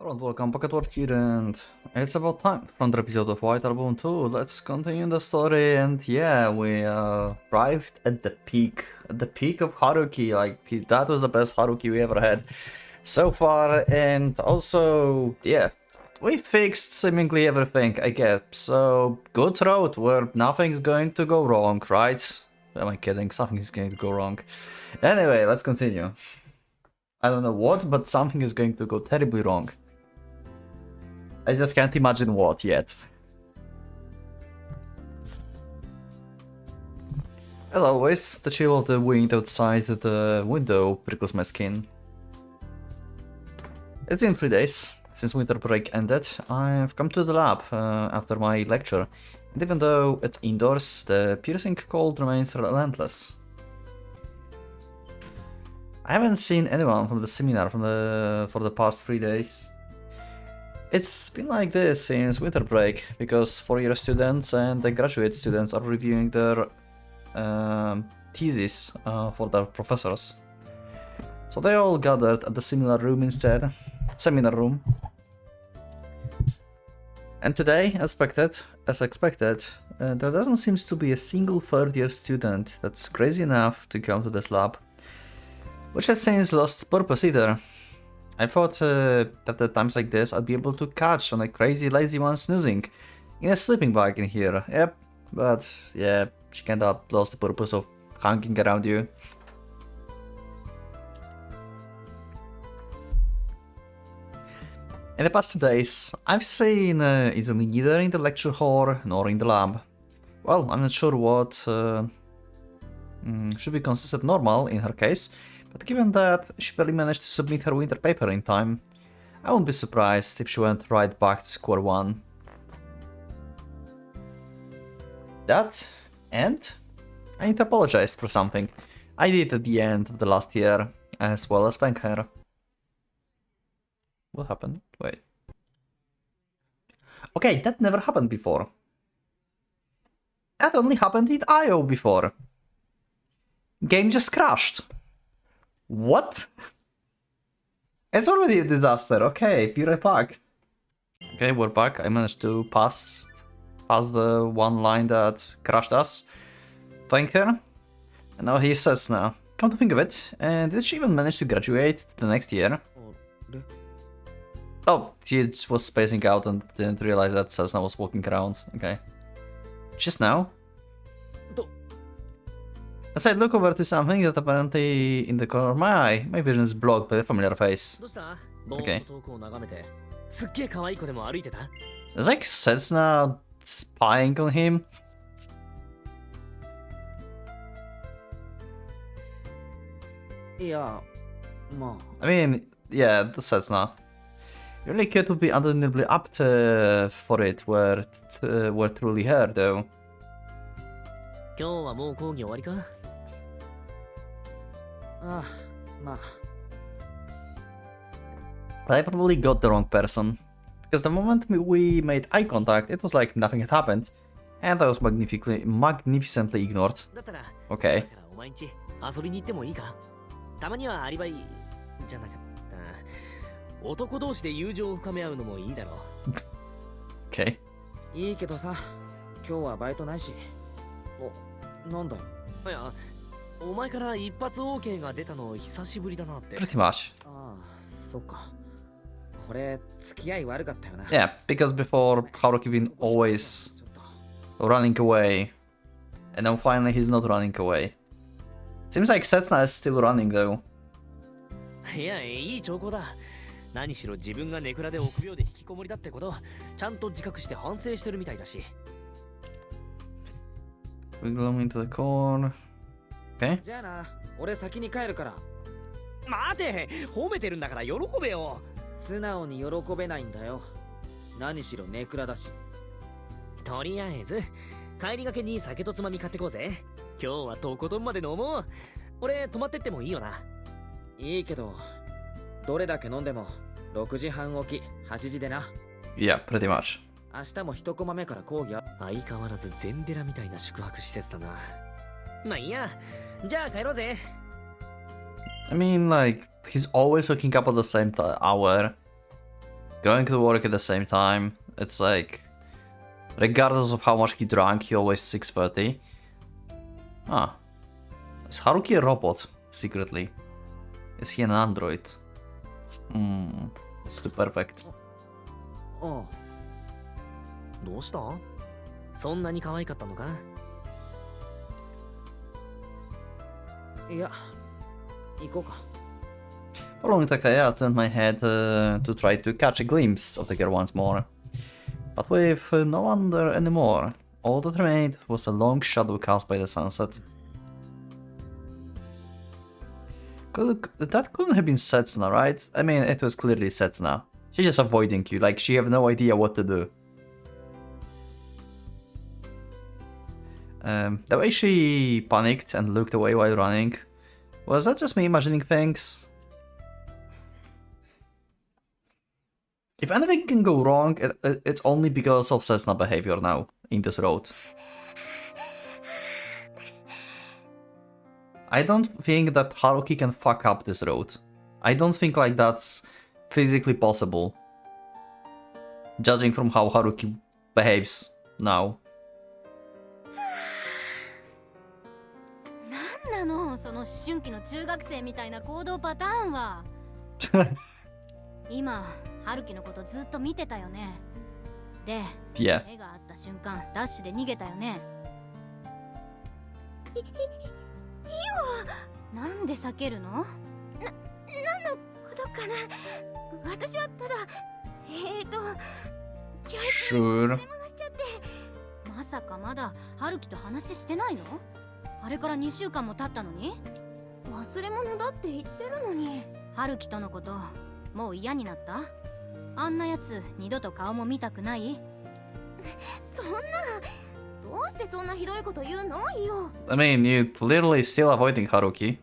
Hello and welcome, PocketWatch here, and it's about time for another episode of White Album2. Let's continue the story, and yeah, we arrived at the peak of Haruki. Like, that was the best Haruki we ever had so far, and also, yeah, we fixed seemingly everything, I guess. So, good road where nothing's going to go wrong, right? Am I kidding? Something is going to go wrong. Anyway, let's continue. I don't know what, but something is going to go terribly wrong. I just can't imagine what yet. As always, the chill of the wind outside the window prickles my skin. It's been 3 days since winter break ended. I've come to the lab after my lecture, and even though it's indoors, the piercing cold remains relentless. I haven't seen anyone from the seminar for the past 3 days. It's been like this since winter break, because 4-year students and the graduate students are reviewing their thesis for their professors. So they all gathered at the seminar room instead, seminar room. And today, as expected, there doesn't seem to be a single 3rd-year student that's crazy enough to come to this lab, which has since lost its purpose either. I thought that at times like this I'd be able to catch on a crazy lazy one snoozing in a sleeping bag in here. Yep, but yeah, she kinda lost the purpose of hanging around you. In the past 2 days, I've seen Izumi neither in the lecture hall nor in the lab. Well, I'm not sure what should be considered normal in her case, but given that she barely managed to submit her winter paper in time, I wouldn't be surprised if she went right back to square one. That, and I need to apologize for something I did at the end of the last year, as well as thank her. What happened? Wait. Okay, that never happened before. That only happened in IO before. Game just crashed. What? It's already a disaster. Okay, be right back. Okay, we're back. I managed to pass the one line that crashed us. Thank her. And now he says now. Come to think of it, did she even manage to graduate the next year? Oh, she was spacing out and didn't realize that Cessna was walking around. Okay. Just now? As I look over to something that apparently in the corner of my eye, my vision is blocked by a familiar face. Okay. Is like Cessna spying on him? I mean, yeah, the Cessna. Really kid would be undeniably apt for it were truly her, though. I probably got the wrong person, because the moment we made eye contact, it was like nothing had happened, and I was magnificently ignored. Okay. Okay. Pretty much. Yeah, because before Haruki been always running away, and now finally he's not running away. Seems like Setsuna is still running though. We go into the corner. Okay. Yeah, pretty much. 明日も1コマ目から講義は相変わらず禅寺みたいな宿泊施設だな。まあいいや。じゃあ帰ろうぜ。I mean, like, he's always waking up at the same hour. going to work at the same time. It's like, regardless of how much he drank, he always 6:30. Ah. Is Haruki a robot, secretly? Is he an android? It's too perfect. ああ。どうした？そんなに可愛かったのか？いや、行こうか。Following Takaya, I turned my head to try to catch a glimpse of the girl once more. But with no one there anymore, all that remained was a long shadow cast by the sunset. That couldn't have been Setsuna, right? I mean, it was clearly Setsuna. She's just avoiding you, like she have no idea what to do. The way she panicked and looked away while running, was that just me imagining things? If anything can go wrong, it's only because of Setsuna behavior now, in this road. I don't think that Haruki can fuck up this road. I don't think like that's physically possible. Judging from how Haruki behaves now. なんなのその思春期の中学生みたいな行動パターンは。今、春樹のことずっと見てたよね。で、Yeah. 目が合った瞬間、ダッシュで逃げたよね。いいよ。なんで避けるの？なんのことかな。私はただ、Sure. 忘れ物しちゃって。まさかまだ春樹と話してないの？あれから2週間も経ったのに？忘れ物だって言ってるのに。春樹とのこと、もう嫌になった？あんなやつ二度と顔も見たくない？そんな、どうしてそんなひどいこと言うのよ。I mean, you clearly still avoiding Haruki.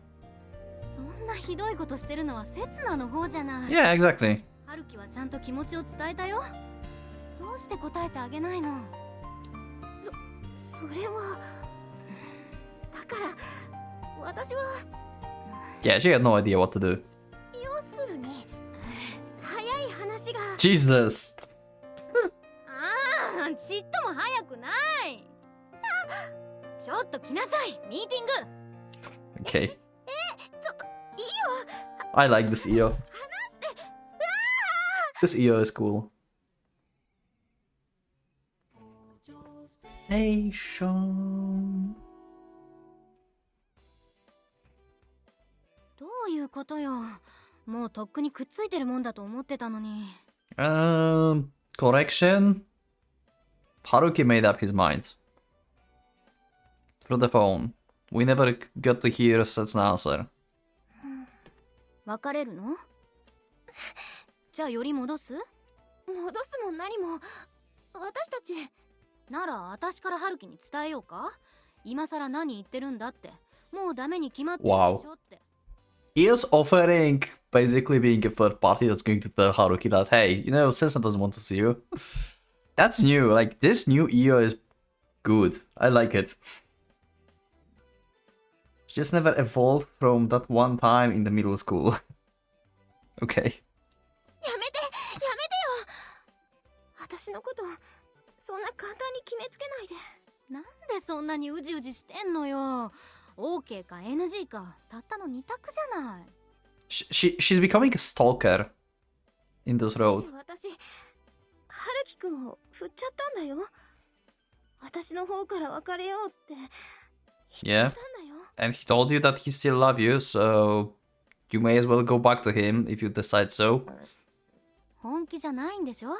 そんなひどいことしてるのは刹那の方じゃない。Yeah, exactly. 春樹はちゃんと気持ちを伝えたよ。どうして答えてあげないの？それはだから私は Yeah, she had no idea what to do. 要するに早い話が Jesus! ああ、ちっとも早くない。ちょっと来なさい、ミーティング。 Okay. ちょっといいよ。 I like this EO. 話して。 This EO is cool. Station. どういうことよ。もうとっくにくっついてるもんだと思ってたのに。Correction. Haruki made up his mind. Through the phone. We never got to hear Setsuna's answer. 別れるの？じゃあより戻す？戻すも何も。私たちなら私から春樹に伝えようか？今さら何言ってるんだって。もうダメに決まってるでしょって。He is offering basically being a third party that's going to tell Haruki that, hey, you know, Sensei doesn't want to see you. That's new. Like, this new EO is good. I like it. She just never evolved from that one time in the middle school. Okay. やめてよ。私のことそんな簡単に決めつけないで。なんでそんなにうじうじしてんのよ。OK か NG かたったの2択じゃない。She's becoming a stalker in this road. 私、春樹くんを振っちゃったんだよ。私の方から別れようって言っちゃったんだよ。And he told you that he still loves you, so you may as well go back to him if you decide so. 本気じゃないんでしょ？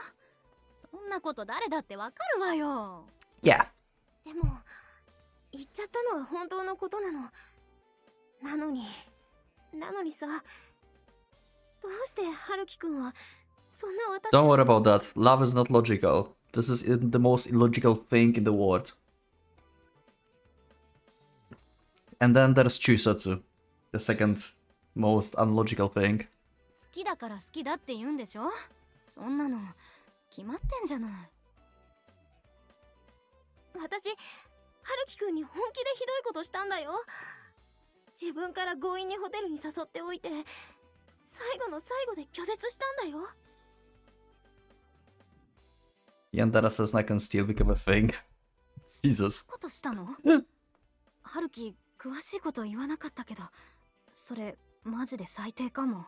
そんなこと誰だってわかるわよ。Yeah. でも言っちゃったのは本当のことなの。なのにさ、どうして春樹くんはそんな私。 Don't worry about that. Love is not logical. This is the most illogical thing in the world. And then there's Chusatsu, the second most unlogical thing. 好きだから好きだって言うんでしょ？そんなの決まってんじゃない。私、春樹くんに本気でひどいことしたんだよ。自分から強引にホテルに誘っておいて、最後の最後で拒絶したんだよ。Yandere says I can still become a thing. Jesus. ことしたの春樹詳しいこと言わなかったけど、それマジで最低かも。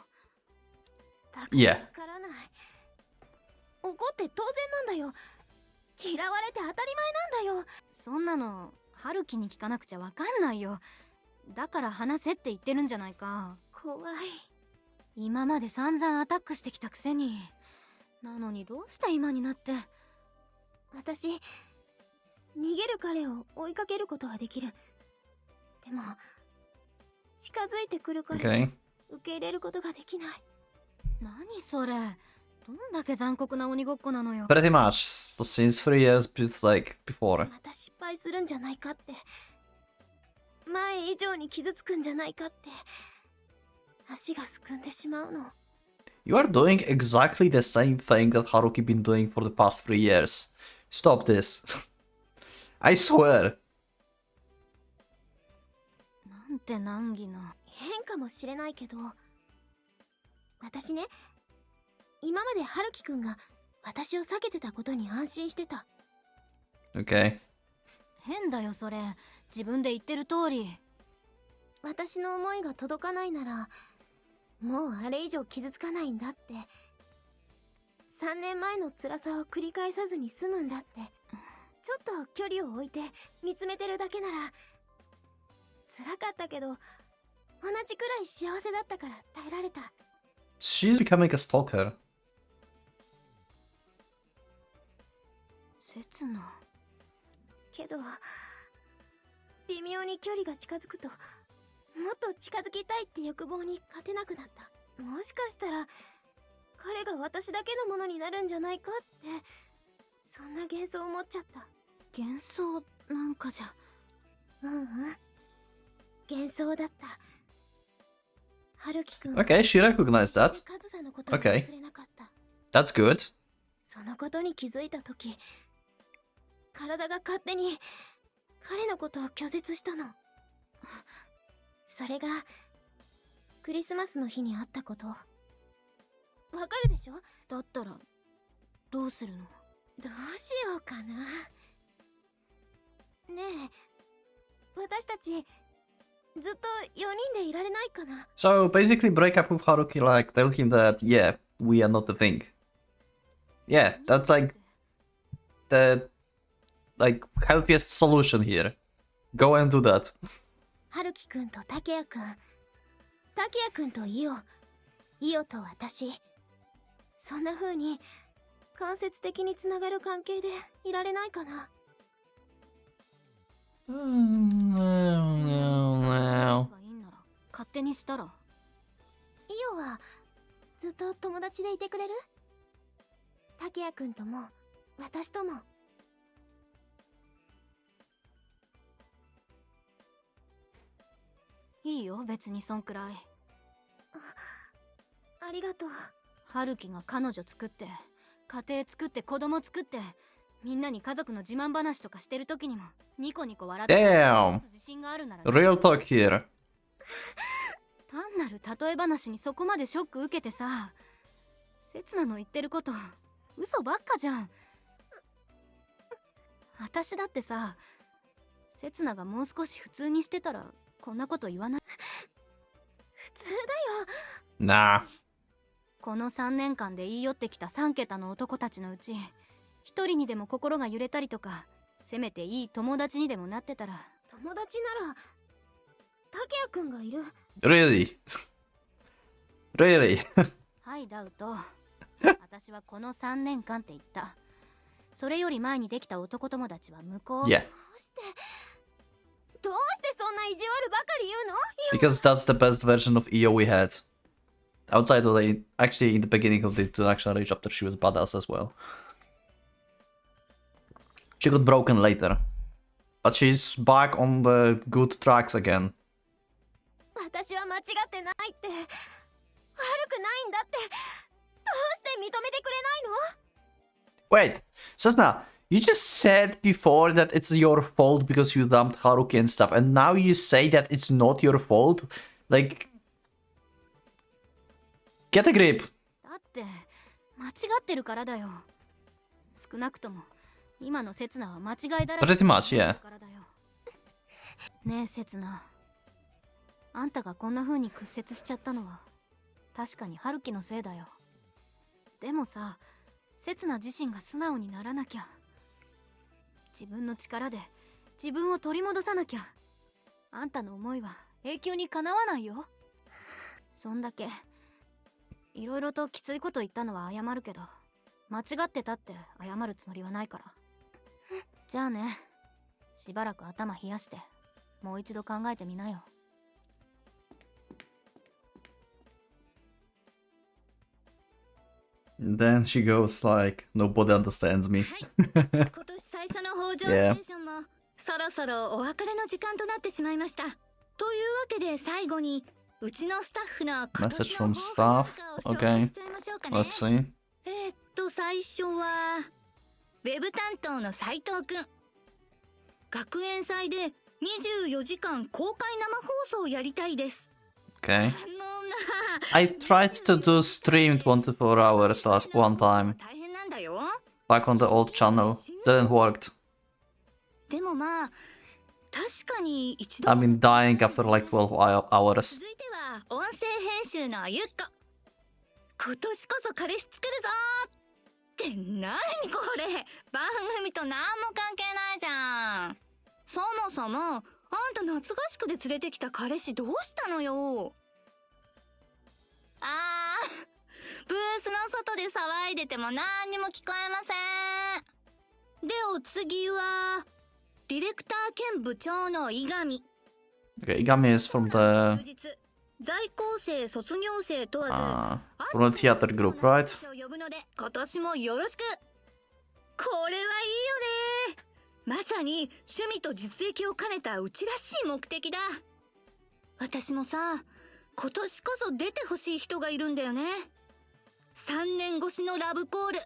だから Yeah. わからない。怒って当然なんだよ。嫌われて当たり前なんだよ。そんなの春樹に聞かなくちゃわかんないよ。だから話せって言ってるんじゃないか。怖い。今まで散々アタックしてきたくせに。なのにどうして今になって。私逃げる彼を追いかけることはできる。でも近づいてくる彼を Okay. 受け入れることができない。何それ。どんだけ残酷な鬼ごっこなのよ。 Pretty much. So since 3 years like before. また失敗するんじゃないかって、前以上に傷つくんじゃないかって、足がすくんでしまうの。 You are doing exactly the same thing that Haruki been doing for the past 3 years. Stop this. I swear. なんて難儀な。変かもしれないけど、私ね、今まで春樹くんが私を避けてたことに安心してた。 Okay. 変だよそれ。自分で言ってる通り。私の思いが届かないならもうあれ以上傷つかないんだって。3年前の辛さを繰り返さずに済むんだって。ちょっと距離を置いて見つめてるだけなら。辛かったけど同じくらい幸せだったから耐えられた。 She's becoming a stalker. 切な。けど微妙に距離が近づくともっと近づきたいって欲望に勝てなくなった。もしかしたら彼が私だけのものになるんじゃないかって、そんな幻想を持っちゃった。幻想なんかじゃ。幻想だった。春樹くん。 Okay, she recognized that. カズサのことを Okay. 忘れなかった。 That's good. そのことに気づいたとき、体が勝手に彼のことを拒絶したの。それがクリスマスの日にあったこと。わかるでしょ。だったらどうするの。どうしようかな。ねえ、私たちずっと4人でいられないかな。 So basically break up with Haruki, like tell him that yeah, we are not the thing. Yeah, that's like the healthiest solution here. Go and do that. 春樹くんと竹谷くん、竹谷くんとイオと私、そんな風に間接的につながる関係でいられないかな。勝手にしたら。イオはずっと友達でいてくれる？竹谷くんとも私とも。いいよ別にそんくらい。ありがとう。春樹が彼女作って家庭作って子供作ってみんなに家族の自慢話とかしてる時にもニコニコ笑って Damn. 自信があるなら Real talk here. 単なる例え話にそこまでショック受けてさ。刹那の言ってること嘘ばっかじゃん。私だってさ、刹那がもう少し普通にしてたらこんなこと言わない。普通だよ。 Nah. この3年間で言い寄ってきた3桁の男たちのうち一人にでも心が揺れたりとか、せめていい友達にでもなってたら。友達なら竹谷くんがいる。 Really? Really? はいダウト。私はこの3年間って言った。それより前にできた男友達は向こう。 Yeah. どうしてそんな意地悪ばかり言うの？ Because that's the best version of EO we had. Outside of the... Actually, in the beginning of the introduction chapter, she was badass as well. She got broken later. But she's back on the good tracks again. 私は間違ってないって。悪くないんだって。どうして認めてくれないの？ Wait, Sasna, you just said before that it's your fault because you dumped Haruki and stuff, and now you say that it's not your fault? Like... Get a grip. だって間違ってるからだよ。少なくとも今の刹那は間違いだらけ Pretty much, yeah. ねえ刹那、あんたがこんな風に屈折しちゃったのは確かに春樹のせいだよ。でもさ、刹那自身が素直にならなきゃ、自分の力で自分を取り戻さなきゃ、あんたの思いは永久に叶わないよ。そんだけいろいろときついこと言ったのは謝るけど、間違ってたって謝るつもりはないから。じゃあね、しばらく頭冷やしてもう一度考えてみなよ。Then she goes like, nobody understands me. 今年最初の北条ステーションもそろそろお別れの時間となってしまいました。というわけで最後にうちのスタッフの今 Message 年 from の抱負 staff. を紹介 Okay, しちゃいましょうかね。 let's see. 最初はウェブ担当の斉藤くん。学園祭で24時間公開生放送をやりたいです。Okay. I tried to do stream 24 hours last one time. 大変なんだよ。 Back on the old channel. Didn't work. でもまあ確かに一度 I've been dying after like 12 hours. 続いては音声編集のゆっこ。今年こそ彼氏作るぞーって何これ、番組と何も関係ないじゃん。そもそもあんた夏合宿で連れてきた彼氏どうしたのよ。ブースの外で騒いでても何にも聞こえません。でお次はディレクター兼部長の伊上。 Okay, Igami is from the 在校生卒業生問わず、from the theater group, right? 呼ぶので今年もよろしく。これはいいよね。まさに趣味と実益を兼ねたうちらしい目的だ。私もさ、今年こそ出てほしい人がいるんだよね。3年越しのラブコール、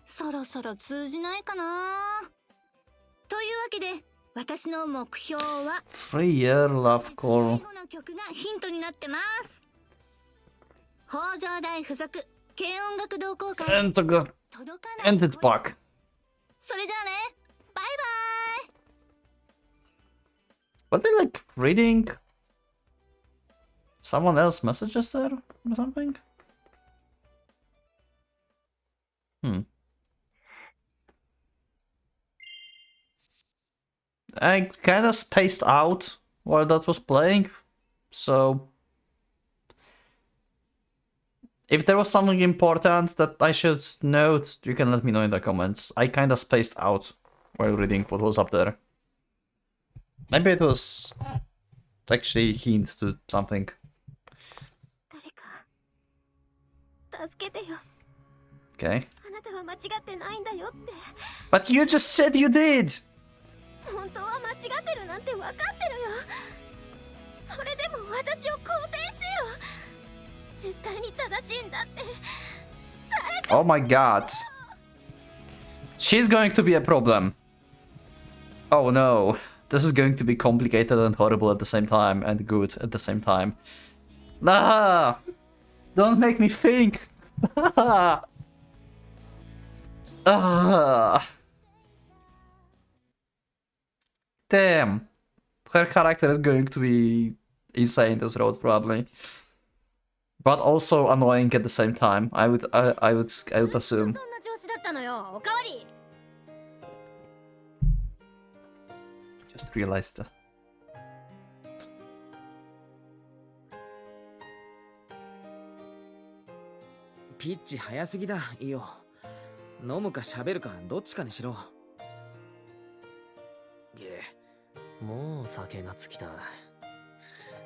そろそろ通じないかな。というわけで私の目標は 3-year love 最 call. 後の曲がヒントになってます。北条大附属軽音楽同好会 And, 届かない and it's back. それじゃあね、バイバイ。 Were they like reading someone else's messages there or something? I kinda spaced out while that was playing, so if there was something important that I should note, you can let me know in the comments. I kinda spaced out while reading what was up there. Maybe it was actually a hint to something. 誰か助けてよ。 Okay. あなたは間違ってないんだよって。 But you just said you did! 本当は間違ってるなんて分かってるよ。それでも私を肯定してよ。絶対に正しいんだって。 Oh my god. She's going to be a problem. Oh no. This is going to be complicated and horrible at the same time, and good at the same time. Nah! Don't make me think! Damn. Her character is going to be insane this road, probably. But also annoying at the same time. I would assume. そんな調子だったのよ。おかわり。 Just realized that. ピッチ早すぎだ、いいよ。飲むか喋るかどっちかにしろ。もう酒が尽きた。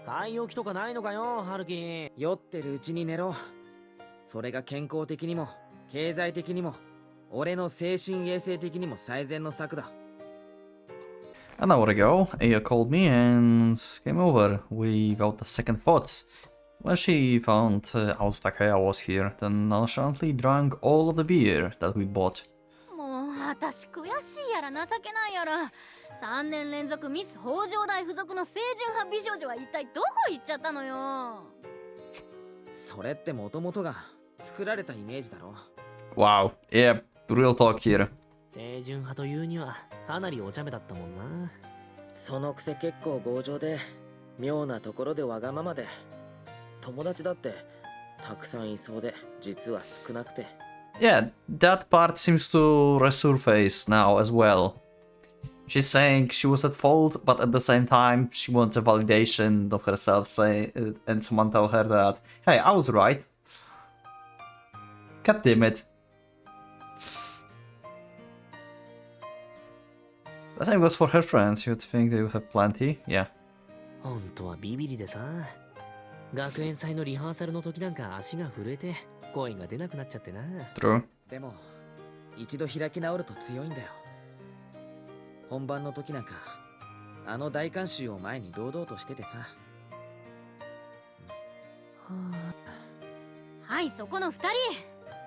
買い置きとかないのかよ、ハルキ。酔ってるうちに寝ろ。それが健康的にも経済的にも俺の精神衛生的にも最善の策だ。 An hour ago, Aya called me and came over. We got a second thought. When she found out Takaya was here, then nonchalantly drank all of the beer that we bought. もう私悔しいやら情けないやら。3年連続ミス北条大附属の清純派美少女は一体どこ行っちゃったのよ。それってもともとが作られたイメージだろ。 Wow, yeah, real talk here. 清純派というにはかなりお茶目だったもんな。そのくせ結構強情で、妙なところでわがままで、友達だってたくさんいそうで、実は少なくて。Yeah, that part seems to resurface now as well. She's saying she was at fault, but at the same time, she wants a validation of herself, and someone tell her that, hey, I was right. God damn it. The same goes for her friends. You'd think they would have plenty. Yeah. 本当はビビリでさ、学園祭のリハーサルの時なんか足が震えて声が出なくなっちゃってな。 True. でも、一度開き直ると強いんだよ。本番の時なんか、あの大観衆を前に堂々としててさ。はい、そこの二人。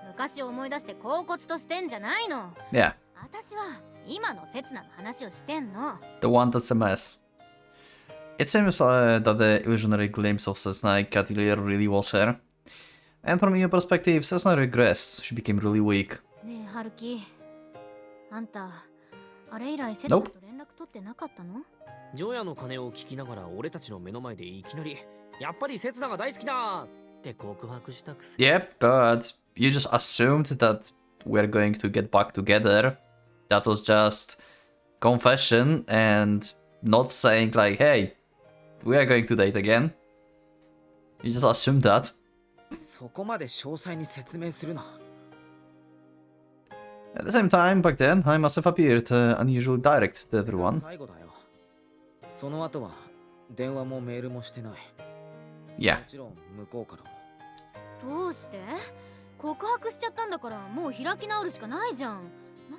昔を思い出して恍惚としてんじゃないの。 Yeah. 私は今の刹那の話をしてんの。 The one that's a mess. It seems that the illusionary glimpse of Cessna Catilier really was her. And from your perspective, Cessna regressed. She became really weak. ねえ、春樹。あんた、あれ以来刹那 Nope. と連絡取ってなかったの？ジョヤの鐘を聞きながら俺たちの目の前でいきなりやっぱり刹那が大好きだって告白したくせ。 Yep, but you just assumed that we're going to get back together. That was just confession and not saying like, hey, we are going to date again. You just assumed that. そこまで詳細に説明するな。At the same time, back then, I must have appeared unusually direct to everyone. 最後だよ。その後は電話もメールもしてない。Yeah. もちろん向こうからも。どうして？告白しちゃったんだからもう開き直るしかないじゃん。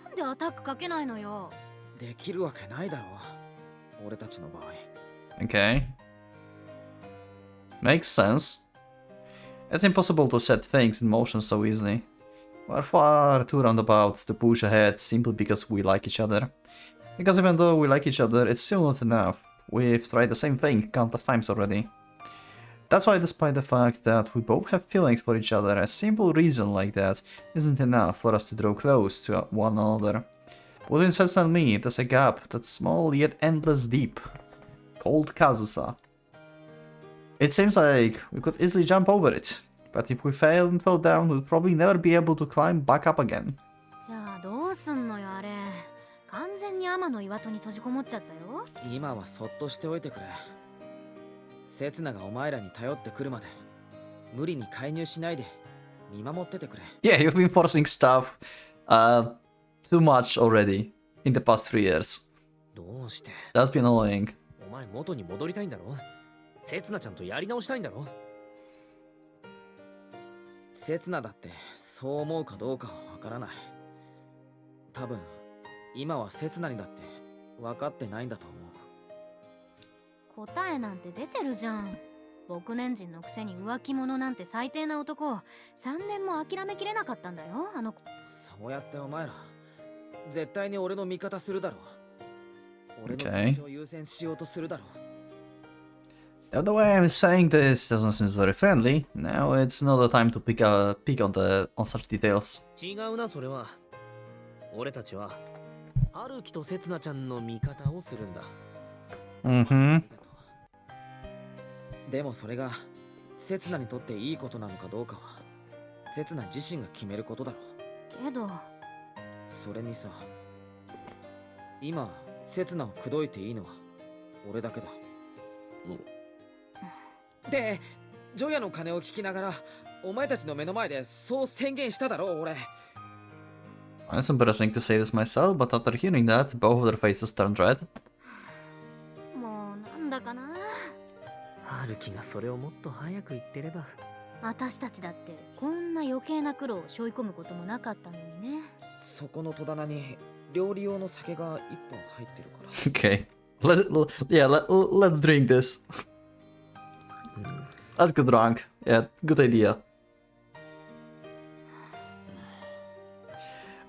なんでアタックかけないのよ。できるわけないだろう。俺たちの場合。Okay. Makes sense. It's impossible to set things in motion so easily. We're far too roundabout to push ahead simply because we like each other. Because even though we like each other, it's still not enough. We've tried the same thing countless times already. That's why, despite the fact that we both have feelings for each other, a simple reason like that isn't enough for us to draw close to one another. Between Sets and me, there's a gap that's small yet endless deep, called Kazusa. It seems like we could easily jump over it, but if we fail and fall down, we'll probably never be able to climb back up again. じゃあどうすんのよあれ。完全に天の岩戸に閉じこもっちゃったよ。今はそっとしておいてくれ。刹那がお前らに頼ってくるまで無理に介入しないで見守っててくれ。Yeah, you've been forcing stuff too much already in the past 3 years. どうして？ That's been annoying. お前元に戻りたいんだろ？刹那ちゃんとやり直したいんだろ？刹那だってそう思うかどうかはわからない。多分今は刹那にだって分かってないんだと思う。答えなんて出てるじゃん。僕年人のくせに浮気者なんて最低な男を3年も諦めきれなかったんだよ、あの子。そうやってお前ら絶対に俺の味方するだろう。俺の気 Okay. 持ちを優先しようとするだろう。 Now, the way I'm saying this doesn't seem very friendly. Now it's not the time to pick on such details. 違うな、それは。俺たちは春樹と刹那ちゃんの味方をするんだ。Mm-hmm. でもそれが刹那にとっていいことなのかどうかは刹那自身が決めることだろう。けどそれにさ、今刹那を口説いていいのは俺だけだ。で、ジョヤの鐘を聞きながらお前たちの目の前でそう宣言しただろう。俺 It's embarrassing to say this myself, but after hearing that, both of their faces turned red. もうなんだかな。春樹がそれをもっと早く言ってれば。私たちだってこんな余計な苦労を背負い込むこともなかったのにね。そこの戸棚に料理用の酒が1本入ってるから。Okay. Let's drink this. Let's get drunk. Yeah, good idea.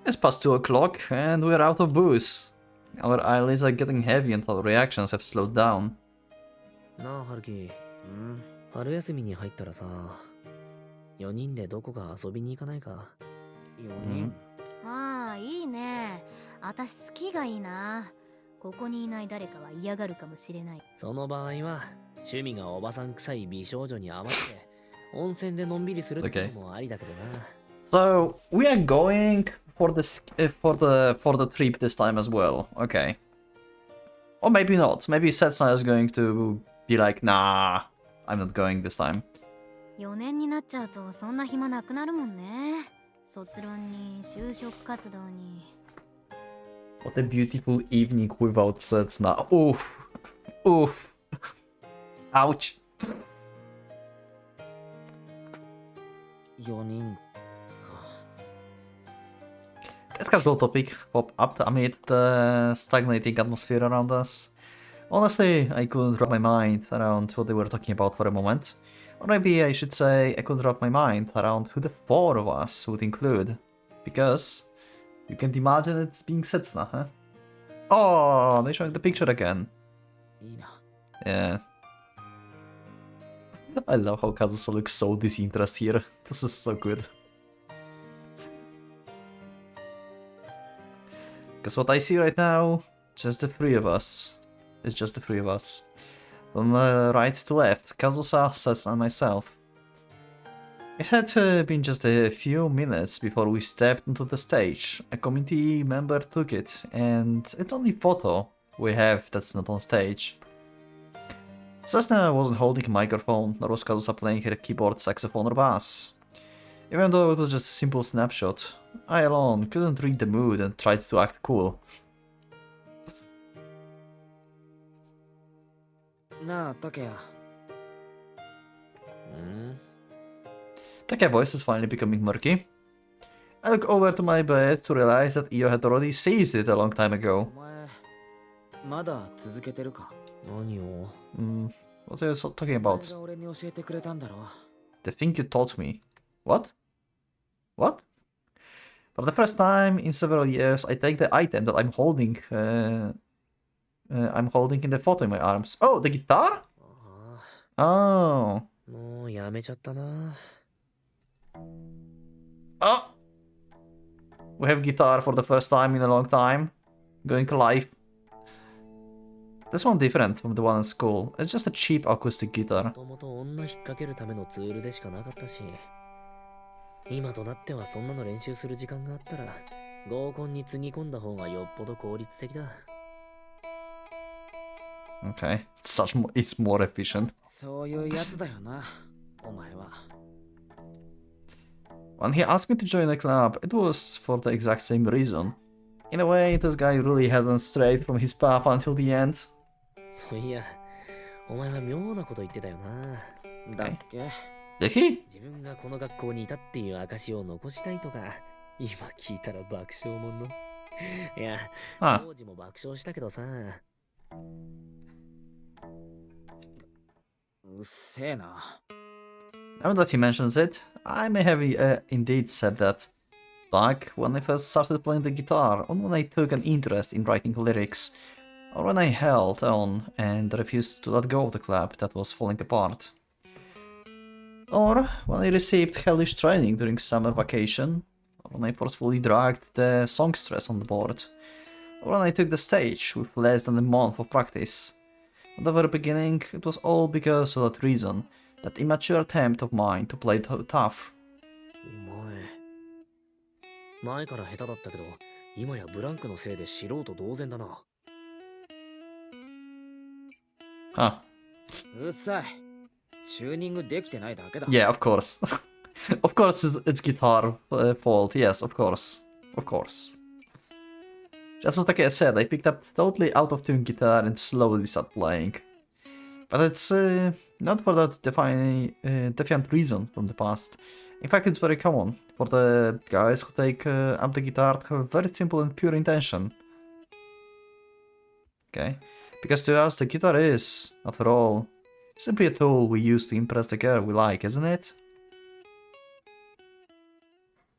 It's past 2 o'clock and we're out of booze. Our eyelids are getting heavy and our reactions have slowed down. なあ、春樹。春休みに入ったらさ、4人でどこか遊びに行かないか？ 4人、ああ、いいね。私好きがいいな。ここにいない誰かは嫌がるかもしれない。その場合は趣味がおばさん臭い美少女に合わせて温泉でのんびりするってのもありだけどな。So we are going for this for the trip this time as well. Okay. Or maybe not. Maybe Setsuna is going to be like, nah, I'm not going this time. 4年になっちゃうとそんな暇なくなるもんね。卒論に就職活動に。What a beautiful evening without Setsuna. Oof. Oof. Ouch. 4人か。 This casual topic popped up amid the stagnating atmosphere around us. Honestly, I couldn't wrap my mind around what they were talking about for a moment. Or maybe I should say I couldn't wrap my mind around who the four of us would include. Because you can't imagine it's being Setsuna, huh? Oh, they're showing the picture again. いいな。 Yeah. I love how Kazusa looks so disinterested here. This is so good. Because what I see right now, just the three of us. It's just the three of us. From right to left, Kazusa, Setsuna, and myself. It had been just a few minutes before we stepped onto the stage. A committee member took it, and it's only photo we have that's not on stage. Setsuna wasn't holding a microphone, nor was Kazusa playing her keyboard, saxophone, or bass. Even though it was just a simple snapshot, I alone couldn't read the mood and tried to act cool. なあ、タケヤ。Take's voice is finally becoming murky. I look over to my bed to realize that Io had already seized it a long time ago. お前、まだ続けてるか。何を What are you talking お前 about? が俺に教えてくれたんだろ。 The thing you taught me. What? What? For the first time in several years, I take the item that I'm holding in the photo in my arms. Oh, the guitar? あ Oh. あ、もうやめちゃったな。 Oh. We have guitar for the first time in a long time. Going live. This one different from the one in school. It's just a cheap acoustic guitar. もともと女引っ掛けるためのツールでしかなかったし、今となってはそんなの練習する時間があったら合コンにつぎ込んだ方がよっぽど効率的だ。 Okay. It's more efficient. そういうやつだよな、お前は。 When he asked me to join the club, it was for the exact same reason. In a way, this guy really hasn't strayed from his path until the end. そういや、お前は妙なこと言ってたよな。だっけ？ Did he? 自分がこの学校にいたっていう証を残したいとか、今聞いたら爆笑もんの。いや、 Ah. 当時も爆笑したけどさ。うっせえな。 Now that he mentions it, I may have indeed said that. Back when I first started playing the guitar, or when I took an interest in writing lyrics, or when I held on and refused to let go of the club that was falling apart. Or when I received hellish training during summer vacation, or when I forcefully dragged the songstress on the board, or when I took the stage with less than a month of practice. At the very beginning, it was all because of that reason, that immature attempt of mine to play tough. お前、前から下手だったけど、今やブランクのせいで素人同然だな。Huh. うっさい。チューニングできてないだけだ。 Yeah, of course. Of course it's guitar fault, yes, of course. Of course. Just as Takea said, I picked up totally out-of-tune guitar and slowly started playing. But it's not for that defiant reason from the past. In fact, it's very common for the guys who take up the guitar to have a very simple and pure intention. Okay? Because to us, the guitar is, after all, simply a tool we use to impress the girl we like, isn't it?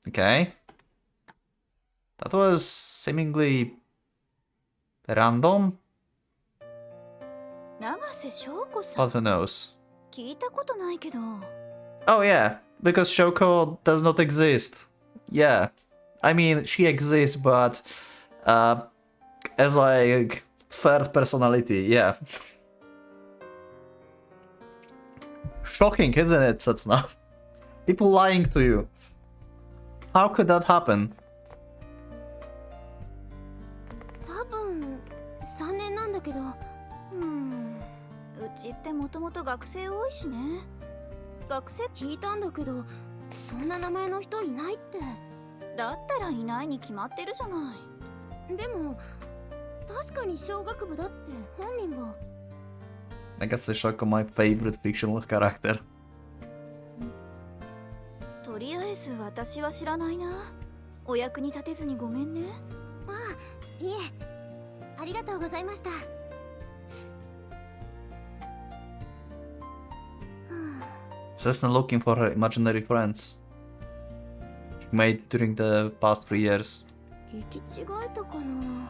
Okay. That was seemingly random, 永瀬翔子さん but who knows? 聞いたことないけど。 Oh yeah, because Shoko does not exist. Yeah, I mean, she exists, but as like third personality, yeah. Shocking, isn't it, Setsuna? People lying to you. How could that happen? 多分3年なんだけど。うちってもともと学生多いしね。学生聞いたんだけど、そんな名前の人いないって。だったらいないに決まってるじゃない。でも確かに小学部だって本人が。I guess it's Shoko my favorite fictional character. とりあえず私は知らないな。お役に立てずにごめんね。ああ、いえ。ありがとうございました。Cessna looking for her imaginary friends she made during the past 3 years. 聞き違えたかな。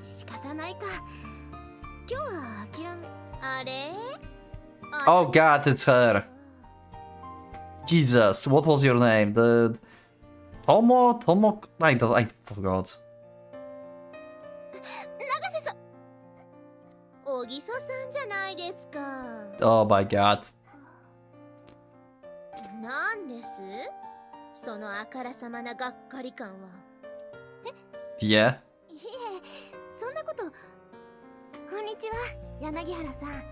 仕方ないか。今日は諦め。あれ Oh god, it's her. Jesus, what was your name? The Tomo? I forgot. 永瀬さん。小木曽さんじゃないですか。Oh my god. なんですそのあからさまながっかり感は。Yeah? いえ、そんなこと。こんにちは、柳原さん。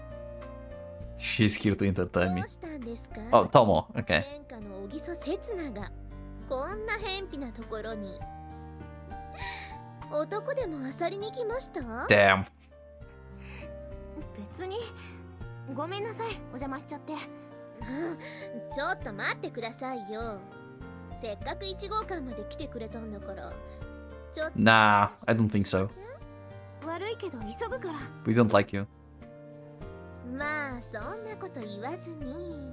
She's here to entertain me. どうしたんですか Oh, Tomo, okay. 天下の小木曽刹那がこんな偏僻なところに。男でも漁りに来ました Damn. 別に。ごめんなさい、お邪魔しちゃって。ちょっと待ってくださいよ。せっかく1号館まで来てくれたんだから。ちょっと Nah, I don't think so. 悪いけど急ぐから。 We don't like you. まあそんなこと言わずに、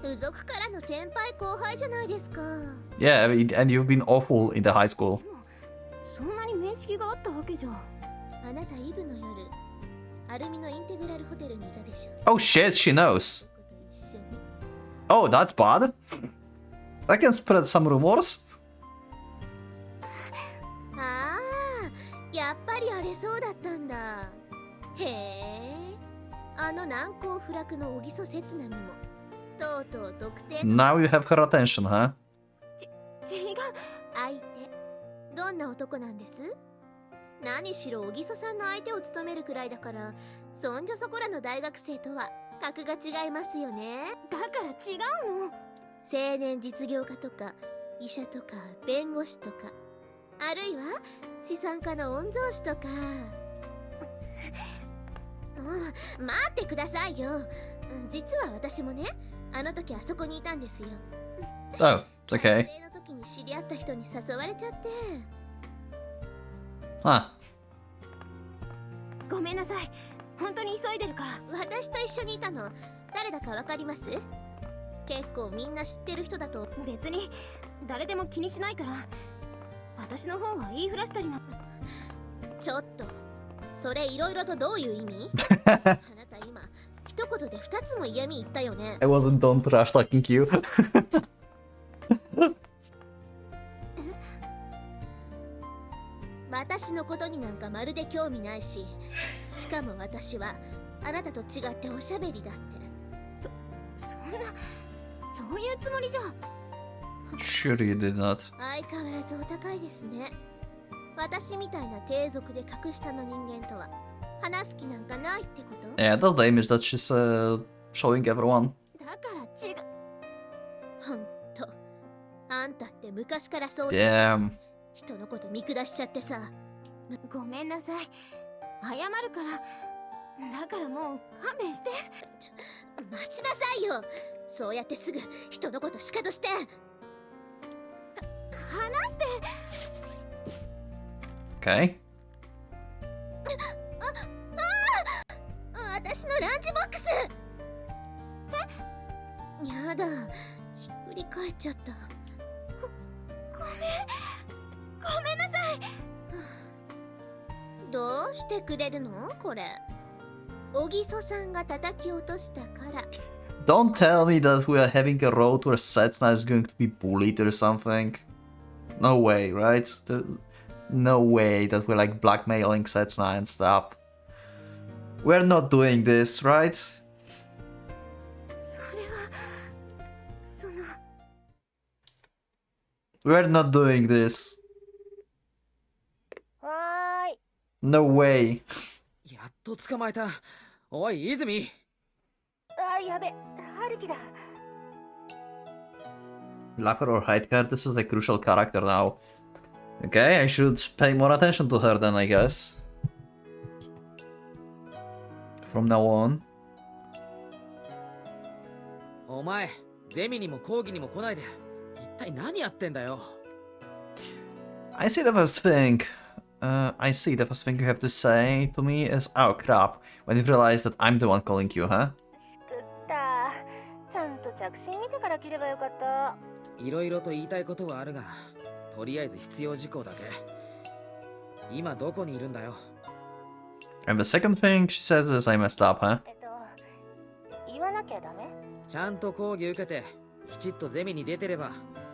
付属からの先輩後輩じゃないですか。 Yeah, and you've been awful in the high school. でもそんなに面識があったわけじゃ。あなたイブの夜、アルミのインテグラルホテルにいたでしょ。 Oh shit, she knows. 一緒に。 Oh, that's bad. That can spread some rumors. ああ、やっぱりあれそうだったんだ。へえ、あの難攻不落の小木曽刹那にもとうとう特定の Now you have her attention, huh? 違う。相手どんな男なんです？何しろ小木曽さんの相手を務めるくらいだから、そんじょそこらの大学生とは格が違いますよね。だから違うの。青年実業家とか医者とか弁護士とか、あるいは資産家の御曹司とか。待ってくださいよ。実は私もね、あの時あそこにいたんですよ。 Oh, okay. 撮影の時に知り合った人に誘われちゃって。 Huh. ごめんなさい。本当に急いでるから。私と一緒にいたの誰だかわかります？結構みんな知ってる人だと。別に誰でも気にしないから。私の方は言いふらしたりな。ちょっとそれいろいろとどういう意味？あなた今一言で2つも嫌味言ったよね。 I wasn't done trash talking you. 私のことになんかまるで興味ないし、しかも私はあなたと違っておしゃべりだって。そんな、そういうつもりじゃ。 Sure you did not. 相変わらずお高いですね。私みたいな低俗で格下の人間とは話す気なんかないってこと？ Yeah, that's the image that she's showing everyone. だから違う。ほんと、あんたって昔からそう。 Damn. 人のこと見下しちゃってさ。ごめんなさい。謝るから。だからもう勘弁して。待ちなさいよ。そうやってすぐ人のことシカトして。話して。 Okay. 私のランチボックス。やだ、ひっくり返っちゃった。ごめんなさい。どうしてくれるのこれ？小木曽さんが叩き落としたから。 Don't tell me that we are having a road where Setsuna is going to be bullied or something. No way, right? No way that we're like blackmailing Setsuna and stuff. We're not doing this, right? それはその We're not doing this. わーい。 No way. やっと捕まえた。おい、泉。あ、やべ、春樹だ。 Love her or hate her, this is a crucial character now. Okay, I should pay more attention to her then, I guess. From now on. お前、ゼミにも講義にも来ないで。一体何やってんだよ。I see the first thing. I see the first thing you have to say to me is, oh crap, when you realize that I'm the one calling you, huh? しくった。ちゃんと着信見てから切ればよかった。いろいろと言いたいことはあるが、とりあえず必要事項だけ。今どこにいるんだよ。And the second thing she says is I messed up, huh? 言わなきゃダメ？ちゃんと講義受けて、きちっとゼミに出てれば、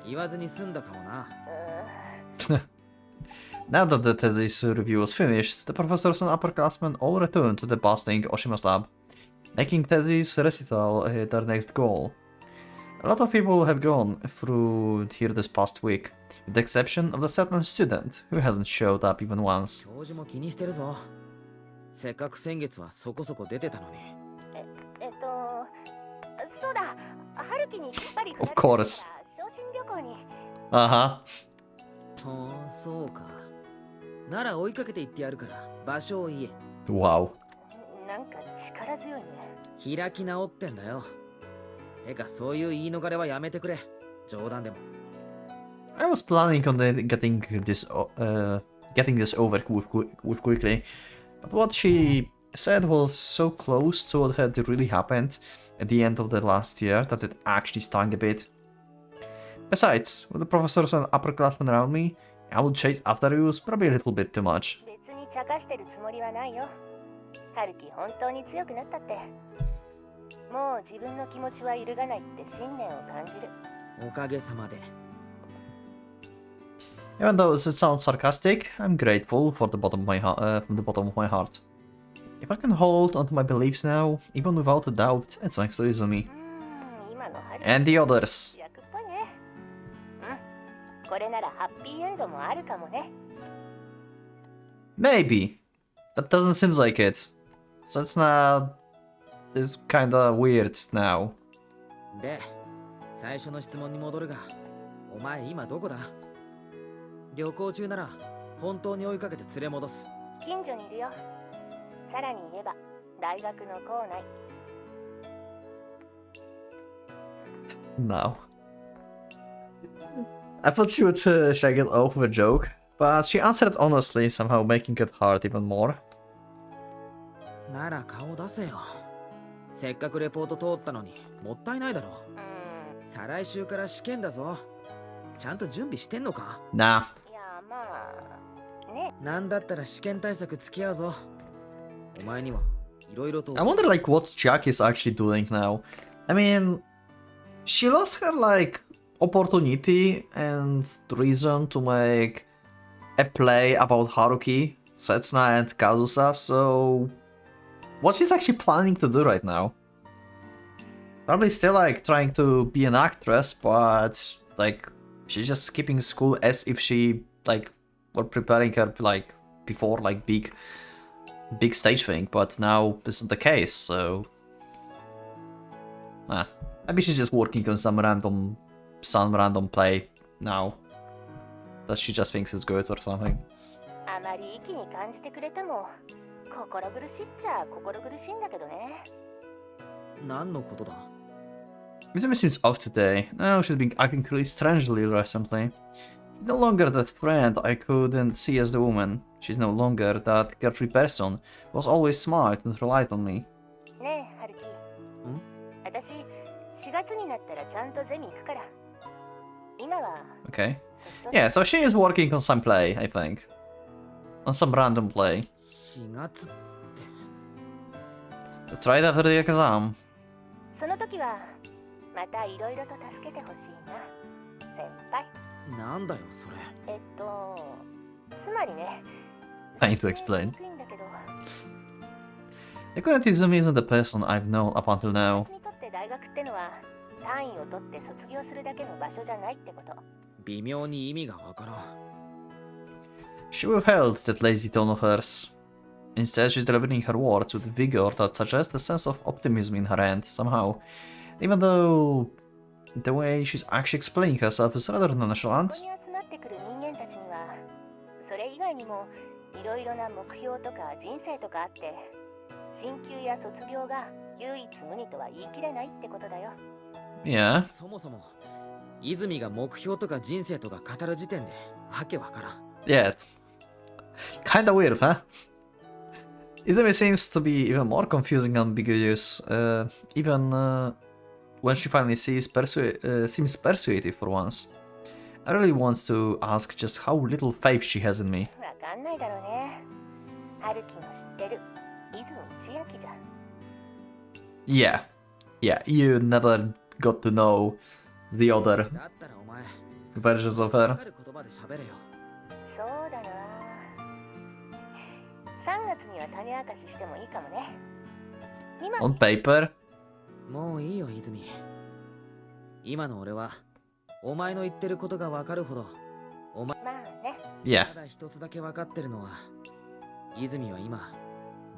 言わずに済んだかもな。Now that the thesis review was finished, the professors and upperclassmen all returned to the bustling Oshima's lab, making thesis recital their next goal. A lot of people have gone through here this past week, with the exception of the certain student who hasn't showed up even once. 教授も気にしてるぞ。せっかく先月はそこそこ出てたのに。そうだ。春樹にきっぱり Of course. 昇進旅行に。Uh-huh. ほう、そうか。なら追いかけて行ってやるから、場所を言え。Wow. なんか力強いね。開き直ってんだよ。てか、そういう言い逃れはやめてくれ。冗談でも。I was planning on getting this over quickly, but what she said was so close to what had really happened at the end of the last year that it actually stung a bit. Besides, with the professors and upperclassmen around me, I would chase after you was probably a little bit too much. 別に茶化してるつもりはないよ。春樹本当に強くなったって。もう自分の気持ちは揺るがないって信念を感じる。おかげさまで。Even though it sounds sarcastic, I'm grateful for the bottom of my from the bottom of my heart. If I can hold onto my beliefs now, even without a doubt, it's thanks to Izumi. 今の春樹 And the others. 主役っぽいね。これならハッピーエンドもあるかもね。Maybe. That doesn't seem like it. So it's not... It's kinda weird now. で、最初の質問に戻るが、お前今どこだ？旅行中なら本当に追いかけて連れ戻す。近所にいるよ。さらに言えば大学の校内。No. I thought she would shake it off with a joke, but she answered honestly, somehow making it hurt even more. なら顔出せよ。せっかくレポート通ったのにもったいないだろ。再来週から試験だぞ。ちゃんと準備してんのか？ Nah. いやまあね。なんだったら試験対策付き合うぞ。お前にはいろいろと。I wonder like what Jack is actually doing now. I mean, she lost her like opportunity and reason to make a play about Haruki, Setsuna and Kazusa, so what she's actually planning to do right now? Probably still like trying to be an actress, but like she's just skipping school as if she like were preparing her like before like big stage thing, but now this isn't the case, so maybe she's just working on some random play now that she just thinks is good or something. あまり息に感じてくれても心苦しいっちゃ心苦しいんだけどね。何のことだ？ Izumi seems off today. Now she's been acting really strangely recently. She's no longer that friend I couldn't see as the woman. She's no longer that carefree person who was always smart and relied on me. ねえ、春樹。私、4月になったらちゃんとゼミ行くから。今は。 Okay. Yeah, so she is working on some play, I think. On some random play. 4月って。 That's right after the exam. その時はまたいろいろと助けてほしいな、先輩。なんだよそれ。つまかにね。 Trying to explain. 説明しにくいんだけど、 The current Izumi isn't the person I've known up until now. 私にとって大学ってのは単位を取って卒業するだけの場所じゃないってこと。微妙に意味がわからん。 She withheld that lazy tone of hers. Instead, she's delivering her words with vigor that suggests a sense of optimism in her end, somehow. Even though the way she's actually explaining herself is rather こ nonchalant. こに集まってくる人間たちには、それ以外にもいろいろな目標とか人生とかあって、進級や卒業が唯一無二とは言い切れないってことだよ。 Yeah. そもそも泉が目標とか人生とか語る時点でわけわからん。 Yeah. Kinda weird, huh? Izumi seems to be even more confusing and ambiguous, even when she finally seems persuasive for once. I really want to ask just how little faith she has in me. わかんないだろうね。春樹の知ってる泉千秋じゃん。 Yeah. Yeah, you never got to know the other だったらお前 versions of わ her. かる言葉で喋れよ。そうだな。3月には種明かししてもいいかもね。今 On paper. もういいよ泉。今の俺はお前の言ってることがわかるほどまあね。 Yeah. ただ一つだけわかってるのは泉は今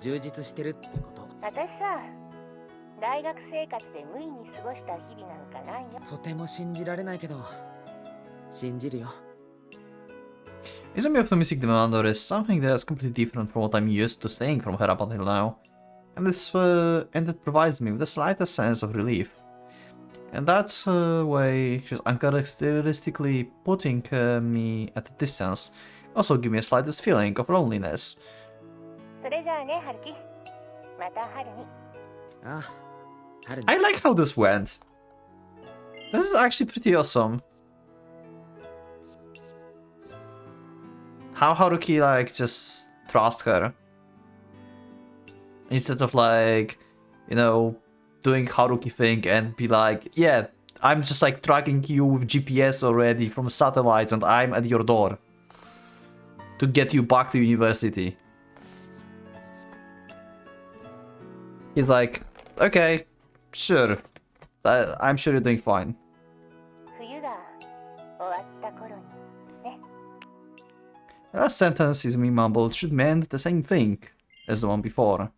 充実してるってこと。私さ、大学生活で無意に過ごした日々なんかないよ。とても信じられないけど信じるよ。 Izumi optimistic demander is something that's completely different from what I'm used to saying from her up until now. And it provides me with the slightest sense of relief. And that's a way she's uncharacteristically putting me at a distance. Also give me a slightest feeling of loneliness. それじゃあね、春樹。また春に。ああ、春に。 I like how this went. This is actually pretty awesome. How Haruki like just trust her. Instead of like, you know, doing Haruki thing and be like, yeah, I'm just like tracking you with GPS already from satellites and I'm at your door. To get you back to university. He's like, okay, sure. I'm sure you're doing fine. 冬が終わった頃にね。 The last sentence Izumi mumbled should mean the same thing as the one before.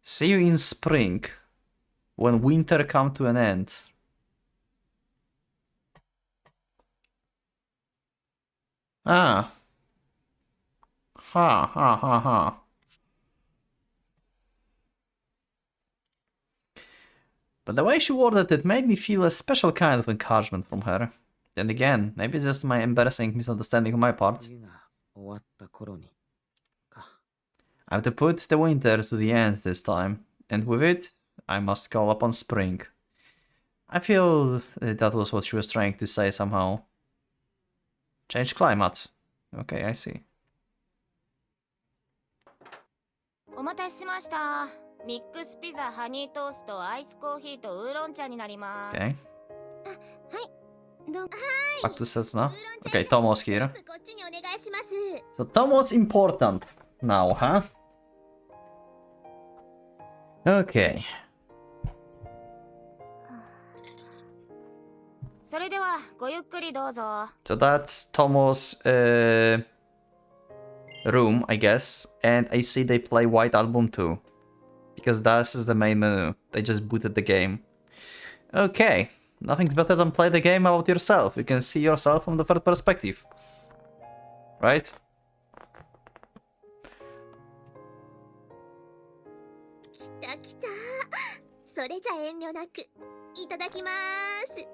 See you in spring, when winter come to an end. Ah. Ha ha ha ha. But the way she worded it made me feel a special kind of encouragement from her. Then again, maybe it's just my embarrassing misunderstanding on my part. 冬が終わった頃にか。 I have to put the winter to the end this time, and with it, I must call upon spring. I feel that was what she was trying to say somehow. Change climate. Okay, I see. お待たせしました。ミックスピザ、ハニートースト、アイスコーヒーとウーロン茶になります。 Okay. どう Back to sets now. Okay, Tomo's here. こっちにお願いします。 So Tomo's important now, huh? Okay. それではごゆっくりどうぞ。 So that's Tomo's room, I guess. And I see they play White Album2. Because this is the main menu. They just booted the game. Okay. Nothing better than play the game about yourself. You can see yourself from the third perspective. Right? 来た来た。それじゃ遠慮なくいただきます。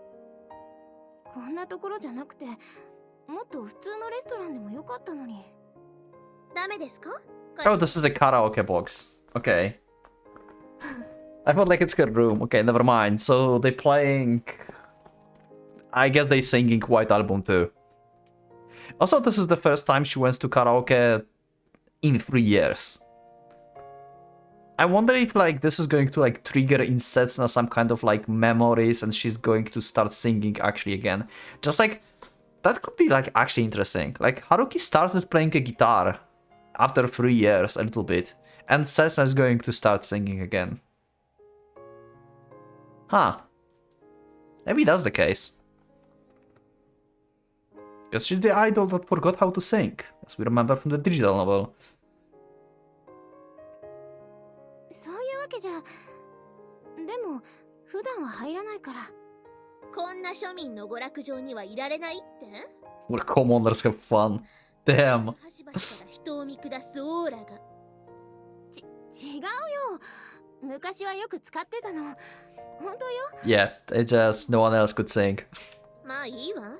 こんなところじゃなくて、もっと普通のレストランでもよかったのに。ダメですか? Oh, this is the karaoke box. Okay. I felt like it's her room. Okay, never mind. So they playing... I guess they singing White Album too. Also, this is the first time she went to karaoke in 3 years. I wonder if like this is going to like trigger in Setsuna some kind of like memories and she's going to start singing actually again. Just like that could be like actually interesting. Like Haruki started playing a guitar after 3 years, a little bit, and Sessa is going to start singing again. Huh. Maybe that's the case. Because she's the idol that forgot how to sing, as we remember from the digital novel. そういうわけじゃ。でも普段は入らないから。こんな庶民の娯楽場にはいられないって Well, come on, let's have fun. Damn. 端々から人を見下すオーラが。違うよ。昔はよく使ってたの。本当よ。Yeah, it just no one else could sing. まあいいわ。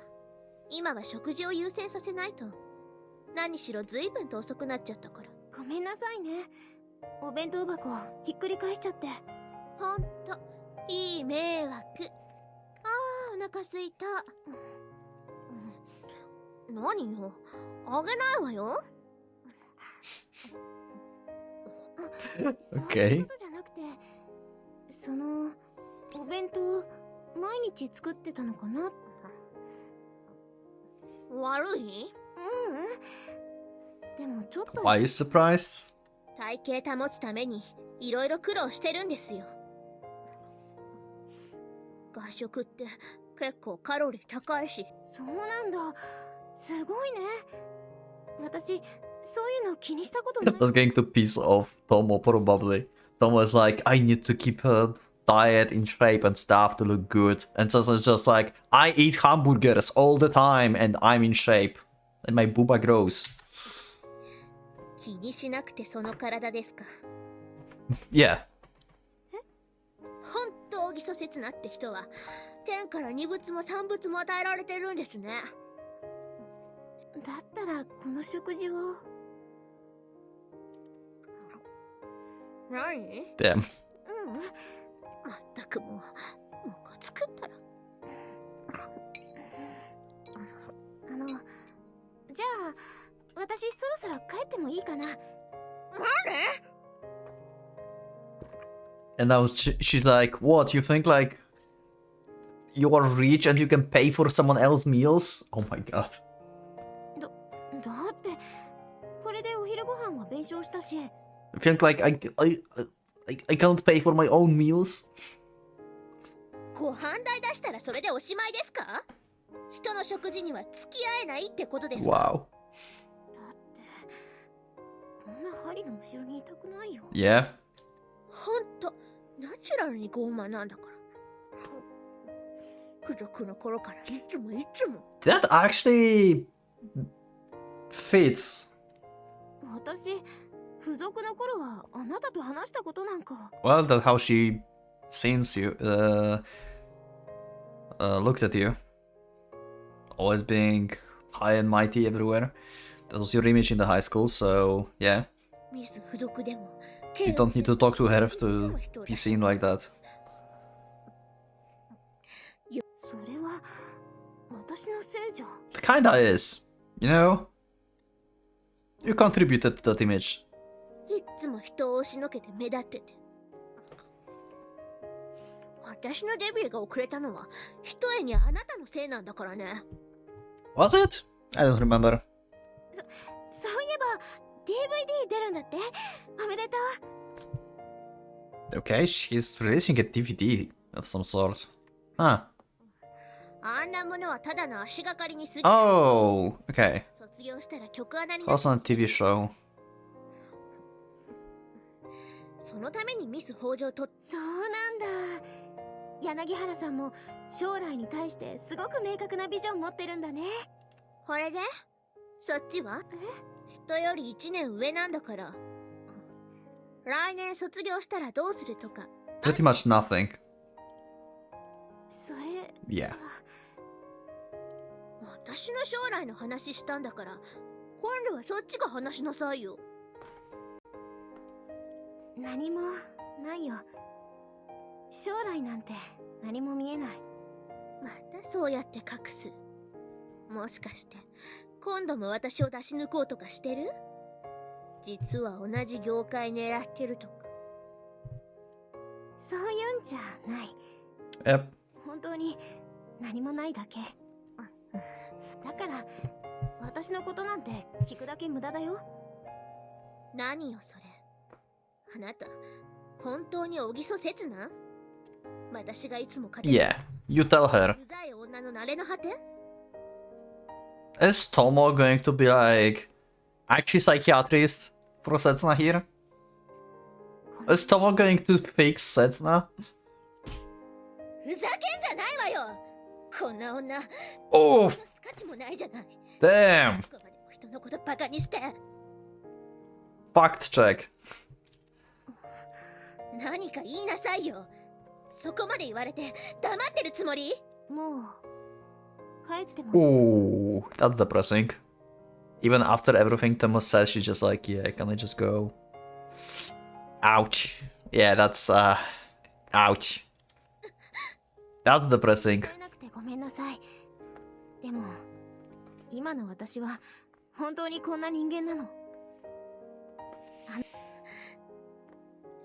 今は食事を優先させないと。何しろ随分と遅くなっちゃったから。ごめんなさいね。お弁当箱ひっくり返しちゃって。ほんといい迷惑。あー、お腹すいた。何よ、あげないわよ。そういうことじゃなくて、そのお弁当毎日作ってたのかな。悪い？でもちょっと。Why are you surprised? 体型保つためにいろいろ苦労してるんですよ。外食って結構カロリー高いし。そうなんだ。すごいね。私そういうの気にしたことない。That's going to piss off Tomo probably. Tomo is like, I need to keep her diet in shape and stuff to look good. And Sasa is just like, I eat hamburgers all the time and I'm in shape. And my booba grows. 気にしなくてその体ですか。Yeah. ほんと大ぎそ切なって人は天から二物も三物も与えられてるんですね。だったらこの食事を。何？ Damn. まったくもうムカつくったら。じゃあ私そろそろ帰ってもいいかな。And now she's like, what? You think like you are rich and you can pay for someone else's meals? Oh my god. だってこれでお昼ご飯は弁償したし。You think like I can't pay for my own meals? ご飯代出したらそれでおしまいですか？人の食事には付き合えないってことですか？ Wow. だってこんな針の後ろにいたくないよ。Yeah. ほんとナチュラルに傲慢なんだから。付属の頃からいつも。That actually fits. 私付属の頃はあなたと話したことなんか。Well, that's how she seems you looked at you. Always being high and mighty everywhere. That was your image in the high school, so yeah. ミス付属でも You don't need to talk to her to be seen like that. それは私のせいじゃ。Kinda is. You know? You contributed to that image. いつも人を押しのけて目立ってて。私のデビューが遅れたのはひとえにあなたのせいなんだからね。Was it? I don't remember. そういえば DVD 出るんだって。おめでとう。 Okay, she's releasing a DVD of some sort. Huh. あんなものはただの足がかりに過ぎ。 Oh, okay. 卒業したら曲穴になる。 Also on a TV show. そのためにミス北条と。そうなんだ。柳原さんも将来に対してすごく明確なビジョン持ってるんだね。これでそっちは人より1年上なんだから。来年卒業したらどうするとか。 Pretty much nothing. それ。Yeah. 私の将来の話したんだから今度はそっちが話しなさいよ。何もないよ。将来なんて何も見えない。またそうやって隠す。もしかして今度も私を出し抜こうとかしてる？実は同じ業界狙ってるとか。そういうんじゃない。Yep. 本当に何もないだけ。だから私のことなんて聞くだけ無駄だよ。何よそれ。あなた、本当に小木曽刹那？私がいつも勝てる Yeah, you tell her. うざい女の慣れの果て？ Is Tomo going to be like actually psychiatrist for Setsuna here? Is Tomo going to fix Setsuna? ふざけんじゃないわよ。こんな女、 Oh, ス価値もないじゃない。 damn. ここまでも人のことバカにして。 Fact check. 何か言いなさいよ。そこまで言われて黙ってるつもり？もう帰っても Oh, that's depressing. Even after everything Tomo says, she's just like, yeah, can I just go? Ouch. Yeah, that's ouch. That's depressing. 伝えなくてごめんなさい。でも今の私は本当にこんな人間なの。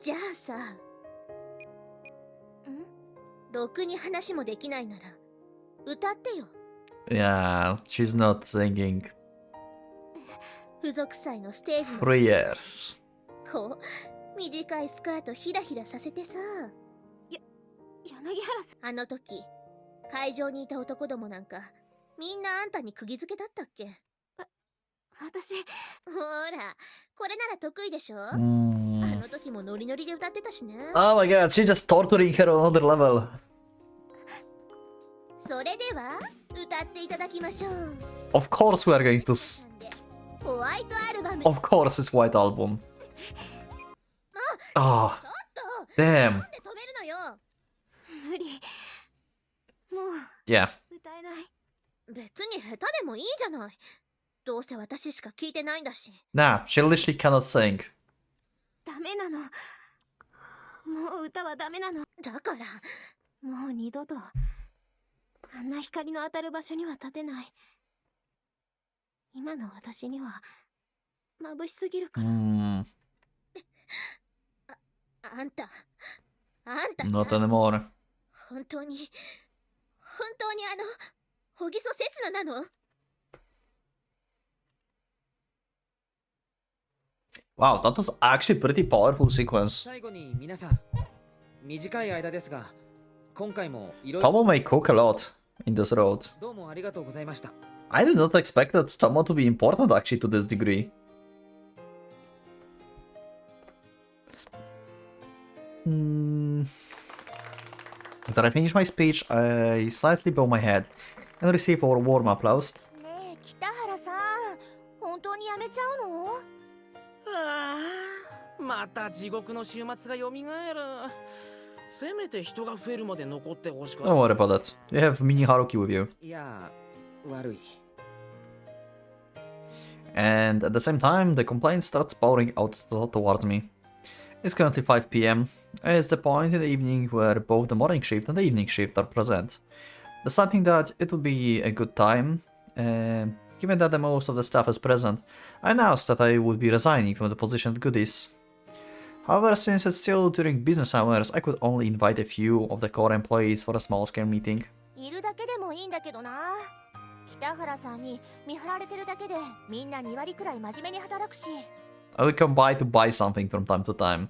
じゃあさ、ろくに話もできないなら歌ってよ。 Yeah, she's not singing. 付属祭のステージの 3 years. こう短いスカートひらひらさせてさ。柳原さん、あの時会場にいた男どもなんかみんなあんたに釘付けだったっけ？私ほら、これなら得意でしょ？あ Mm. の時もノリノリで歌ってたしね。 Oh my god, she's just torturing her on another level. それでは歌っていただきましょう。 Of course we are going to... ホワイトアルバム。 Of course it's White Album. Oh, ちょっと damn. なんで止めるのよ。無理。もう Yeah. 歌えない。別に下手でもいいじゃない。どうせ私しか聞いてないんだし。 Nah, she literally cannot sing. ダメなの。もう歌はダメなの。だからもう二度とあんな光の当たる場所には立てない。今の私には眩しすぎるから。Mm, あんたさ、 not anymore. 本当にほぎそ刹那なの？ Wow, that was actually a pretty powerful sequence. 最後に皆さん、短い間ですが、今回もいろいろ Tomo may cook a lot in this road. どうもありがとうございました。 I did not expect that Tomo to be important actually to this degree. After I finish my speech, I slightly bow my head and receive a warm applause. ねえ北原さん、本当にやめちゃうの？ああ、また地獄の週末がよみがえる。せめて人が増えるまで残ってほしかった。 Don't worry about that. You have Mini Haruki with you. いや、悪い。 And at the same time, the complaint starts pouring out towards me. It's currently 5 p.m. It's the point in the evening where both the morning shift and the evening shift are present. Deciding that it would be a good time, given that the most of the staff is present, I announced that I would be resigning from the position at Goodies. However, since it's still during business hours, I could only invite a few of the core employees for a small-scale meeting. いるだけでもいいんだけどな。北原さんに見張られてるだけでみんな2割くらい真面目に働くし。 I will come by to buy something from time to time.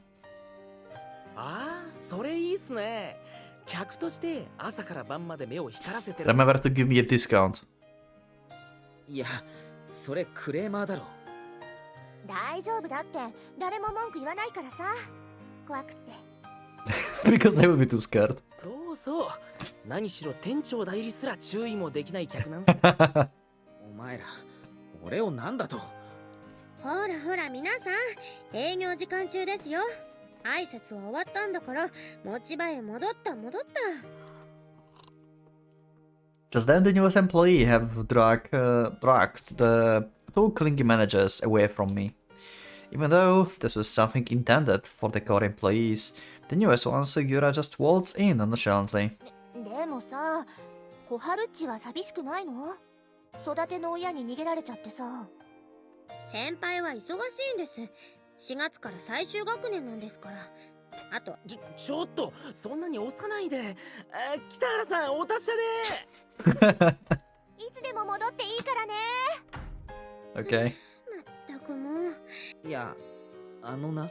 ああ、それいいっすね。客として朝から晩まで目を光らせてる。 Remember to give me a discount. いや、それクレーマーだろ。大丈夫だって誰も文句言わないからさ。怖くって。 Because they will be too scared. そうそう。何しろ店長代理すら注意もできない客なんす。お前ら、俺をなんだと。ほらほら皆さん、営業時間中ですよ。挨拶は終わったんだから持ち場へ戻った。 Just then, the newest employee have dragged the two clingy managers away from me. Even though this was something intended for the core employees, the newest ones Segura just waltzed in nonchalantly. でもさ、小春っちは寂しくないの？育ての親に逃げられちゃってさ。先輩は忙しいんです。4月から最終学年なんですから。あとちょっとそんなに押さないで。北原さんお達者で。いつでも戻っていいからね。 Okay. まったくもう。いや、あのな。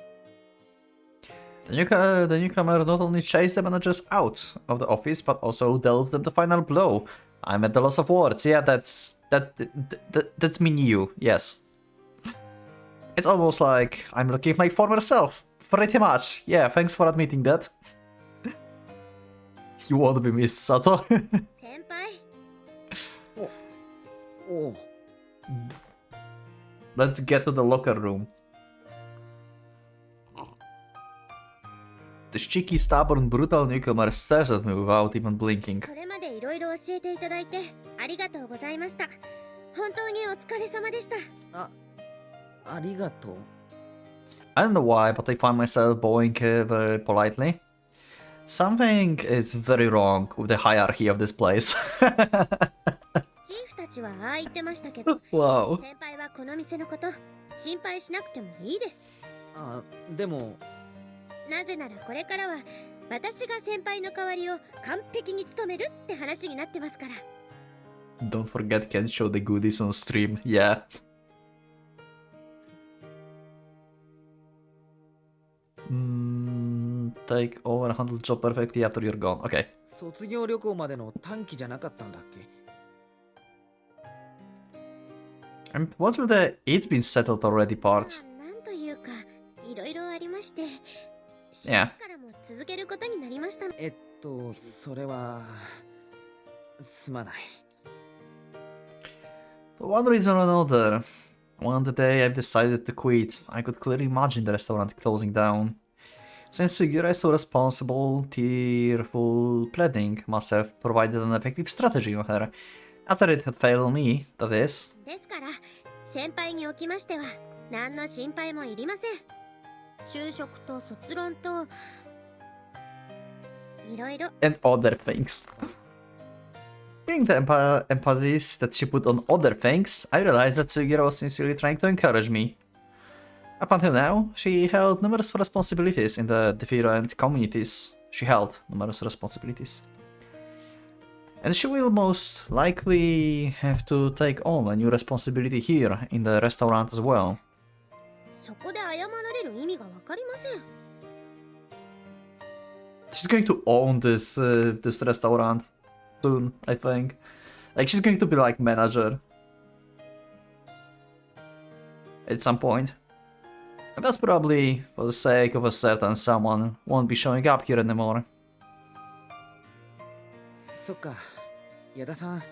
The newcomer not only chased the managers out of the office, but also dealt them the final blow. I'm at the loss of words. Yeah, that's me new. Yes. It's almost like I'm looking at my former self. Pretty much. Yeah, thanks for admitting that. You won't be missed, Sato. 先輩。おう。 Let's get to the locker room. The cheeky, stubborn, brutal newcomer stares at me without even blinking. これまでいろいろ教えていただいてありがとうございました。本当にお疲れ様でした。ありがとう。 I don't know why, but I find myself bowing very politely. Something is very wrong with the hierarchy of this place. チーフたちはああ言ってましたけど、 Wow. 先輩はこの店のこと心配しなくてもいいです。あ、でも、なぜならこれからは私が先輩の代わりを完璧に務めるって話になってますから。 Don't forget, can't show the goodies on stream. Yeah. Take over, handle job perfectly after you're gone. Okay. 卒業旅行までの短期じゃなかったんだっけ？ And what's with the it's been settled already part? なんというかいろいろありまして、4 Yeah. 月からも続けることになりました。それはすまない。 For one reason or another, one day I've decided to quit. I could clearly imagine the restaurant closing down. Since Sugiura is so responsible, tearful pleading must have provided an effective strategy on her. After it had failed on me, that is. ですから先輩におきましては何の心配もいりません。就職と卒論といろいろ。 And other things. Hearing the emphasis that she put on other things, I realized that Sugiura was sincerely trying to encourage me. Up until now, she held numerous responsibilities in the different communities. And she will most likely have to take on a new responsibility here in the restaurant as well. そこで謝られる意味がわかりません。 She's going to own this this restaurant soon, I think. Like she's going to be like manager at some point. And that's probably for the sake of a certain someone who won't be showing up here anymore. そっか、矢田さん、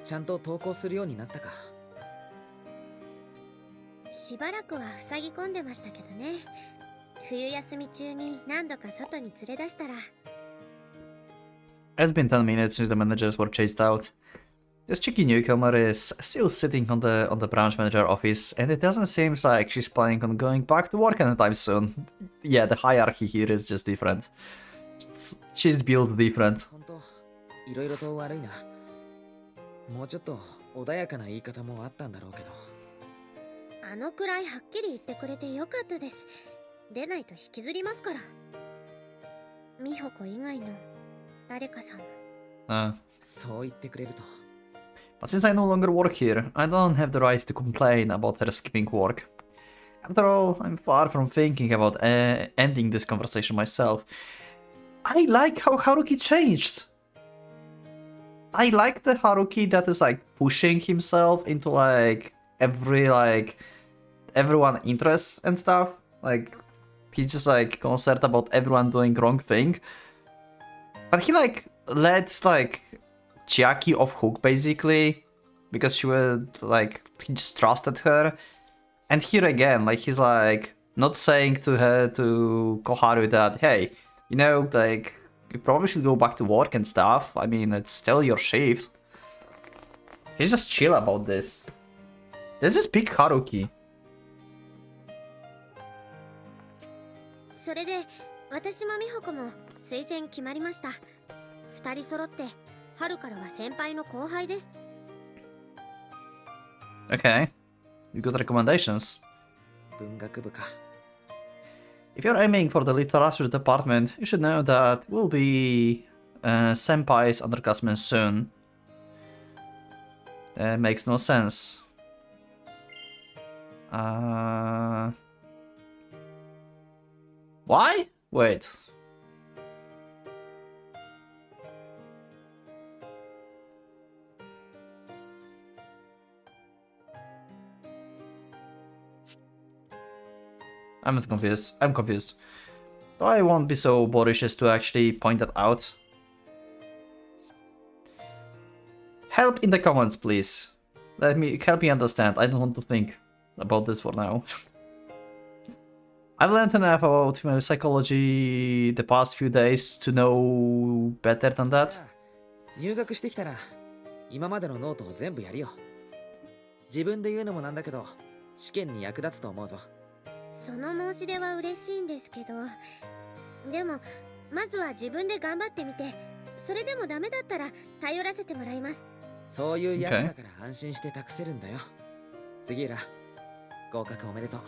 ちゃんと投稿するようになったか。しばらくは塞ぎ込んでましたけどね。冬休み中に何度か外に連れ出したら。 It's been 10 minutes since the managers were chased out. This cheeky newcomer is still sitting on the branch manager office, and it doesn't seem like she's planning on going back to work anytime soon. Yeah, the hierarchy here is just different. She's built different. 本当、いろいろと悪いな。もうちょっと穏やかな言い方もあったんだろうけど。あのくらいはっきり言ってくれてよかったです。出ないと引きずりますから。美穂子以外の誰かさん。そう言ってくれると。 But since I no longer work here, I don't have the right to complain about her skipping work. After all, I'm far from thinking about ending this conversation myself. I like how Haruki changed. I like the Haruki that is like pushing himself into like everyone interests and stuff. Like he's just like concerned about everyone doing wrong thing. But he like lets like Chiaki off hook basically because she was like he just trusted her. And here again, like he's like not saying to her to Koharu that hey, you know, like you probably should go back to work and stuff. I mean, it's still your shift. He's just chill about this. This is big Haruki. それで私も美穂子も推薦決まりました。二人揃って春からは先輩の後輩です。 Okay, you got recommendations. 文学部か。 If you're aiming for the literature department, you should know that we'll be senpais underclassmen soon. Makes no sense. Why? Wait. I'm confused. I'm confused. I won't be so boorish to actually point that out. Help in the comments, please. Help me understand. I don't want to think about this for now. I've learned enough about female psychology the past few days to know better than that. 入学してきたら今までのノートを全部やるよ。自分で言うのもなんだけど試験に役立つと思うぞ。その申し出は嬉しいんですけど、でもまずは自分で頑張ってみて、それでもダメだったら頼らせてもらいます。そういうやつだから安心して託せるんだよ。杉浦、合格おめでとう。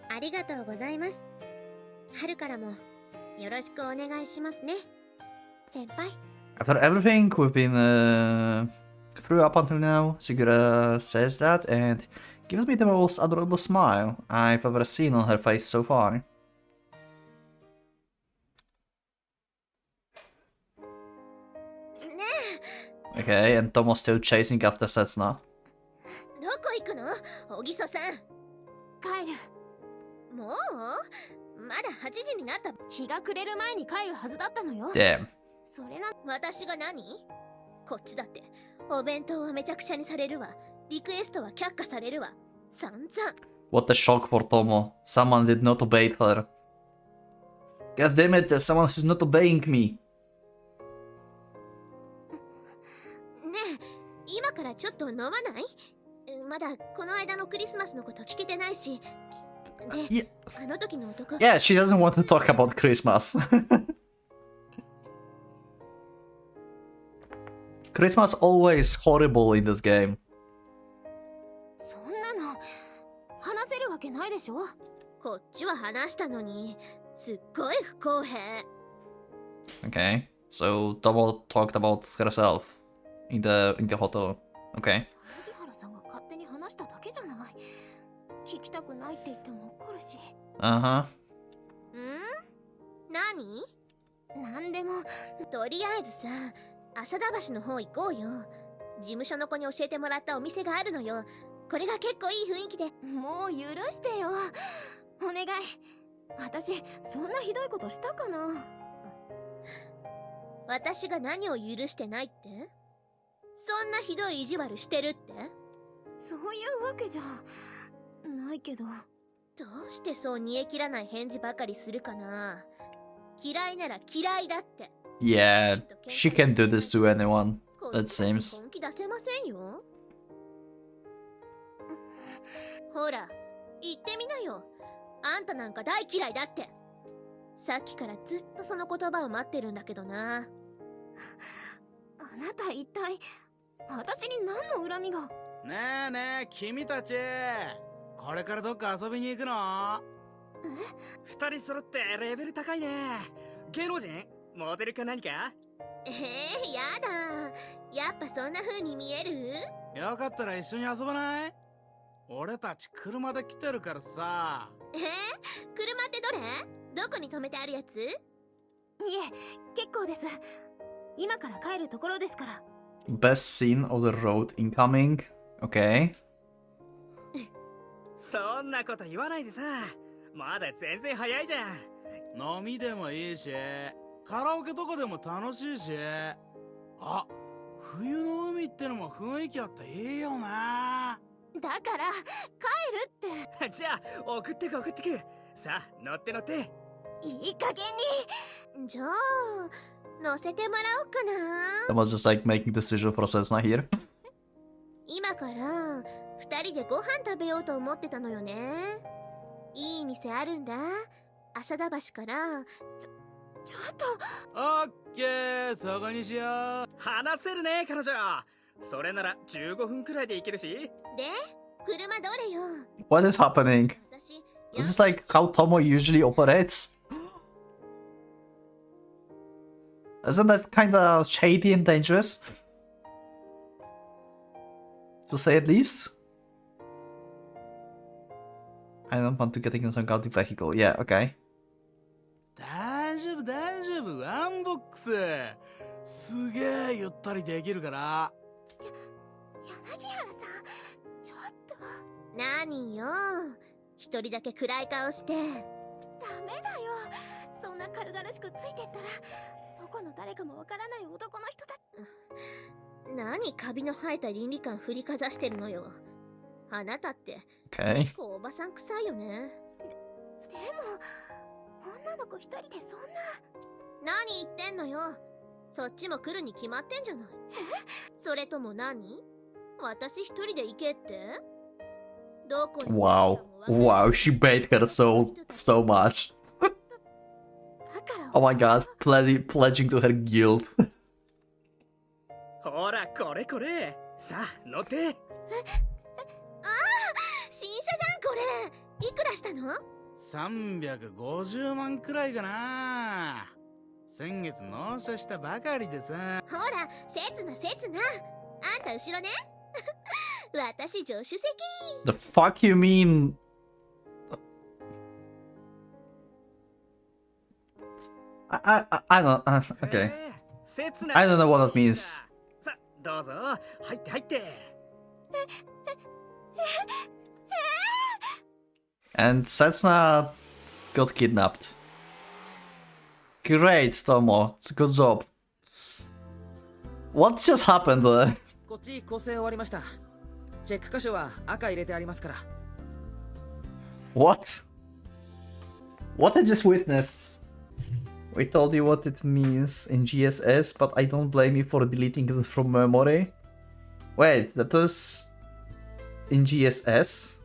ありがとうございます。春からもよろしくお願いしますね、先輩。After everything we've been through up until now, Sigura says that and gives me the most adorable smile I've ever seen on her face so far. Okay, and Tomo's still chasing after Setsuna. どこ行くの、小木曽さん。帰る。もうまだ8時になった。日が暮れる前に帰るはずだったのよ。Damn. それな、私が何？こっちだってお弁当はめちゃくちゃにされるわ、リクエストは却下されるわ、散々。What a shock for Tomo. Someone did not obey her. God damn it, there's someone who's not obeying me. ねえ、今からちょっと飲まない？まだこの間のクリスマスのこと聞けてないし。で、Yeah. あの時の男。Yeah, she doesn't want to talk about Christmas. Christmas always horrible in this game. そんなの話せるわけないでしょ。こっちは話したのに、すっごい不公平。Okay, so Tomo talked about herself in the hotel. Okay. 柳原さんが勝手に話しただけじゃない。聞きたくないって言っても怒るし。Uh-huh. 何？なんでも、とりあえずさ、浅田橋の方行こうよ。事務所の子に教えてもらったお店があるのよ。これが結構いい雰囲気で。もう許してよ。お願い。私、そんなひどいことしたかな？私が何を許してないって？そんなひどい意地悪してるって？そういうわけじゃないけど。どうしてそう煮え切らない返事ばかりするかな。嫌いなら嫌いだって。Yeah, she can do this to anyone, it seems. 本気出せませんよ。ほら、言ってみなよ。あんたなんか大嫌いだって。さっきからずっとその言葉を待ってるんだけどな。あなた一体私に何の恨みが？ねえねえ、君たちこれからどっか遊びに行くの？二人揃ってレベル高いね。芸能人？モデルか何か？やだ。やっぱそんな風に見える？よかったら一緒に遊ばない？俺たち車で来てるからさ。車ってどれ？どこに止めてあるやつ？いえ、結構です。今から帰るところですから。Best scene of the road incoming. Okay. そんなこと言わないでさ。まだ全然早いじゃん。飲みでもいいし、カラオケとかでも楽しいし。あ、冬の海ってのも雰囲気あっていいよな。だから帰るって。じゃあ送ってく。さあ乗って乗って。いい加減に。じゃあ乗せてもらおうかな。 That was just like making decision for Setsuna here. 今から2人でご飯食べようと思ってたのよね。いい店あるんだ。浅田橋から。ちょっと。オッケー、そこにしよう。話せるね彼女。それなら15分くらいで行けるし。で、車どれよ。 What is happening? Is this like how Tomo usually operates? Isn't that kinda shady and dangerous? to say at least. I don't want to get into some gaudy vehicle. Yeah, okay. 大丈夫大丈夫、ワンボックスすげえゆったりできるから。柳原さん、ちょっと。何よ、一人だけ暗い顔して。ダメだよ、そんな軽々しくついてったらどこの誰かもわからない男の人だ。何カビの生えた倫理観振りかざしてるのよ。あなたって Okay. 結構おばさん臭いよね。でも女の子一人でそんな。何言ってんのよ。そっちも来るに決まってんじゃない。それとも何、私一人で行けって。どこに。 Wow. Wow, she bait her so much. Oh my god, pledging to her guild. ほらこれこれ、さあ乗って。ああ、新車じゃんこれ。いくらしたの350万くらいかな。先月納車したばかりでさ。ほら、刹那。あんた後ろね。私助手席。 The fuck you mean? I don't. Okay. I don't know what that means. さあどうぞ入って入って。And Setsuna got kidnapped. Great, Tomo. Good job. What just happened there? こっち構成終わりました。チェック箇所は赤入れてありますから。What? What I just witnessed? We told you what it means in GSS, but I don't blame you for deleting it from memory. Wait, that was in GSS?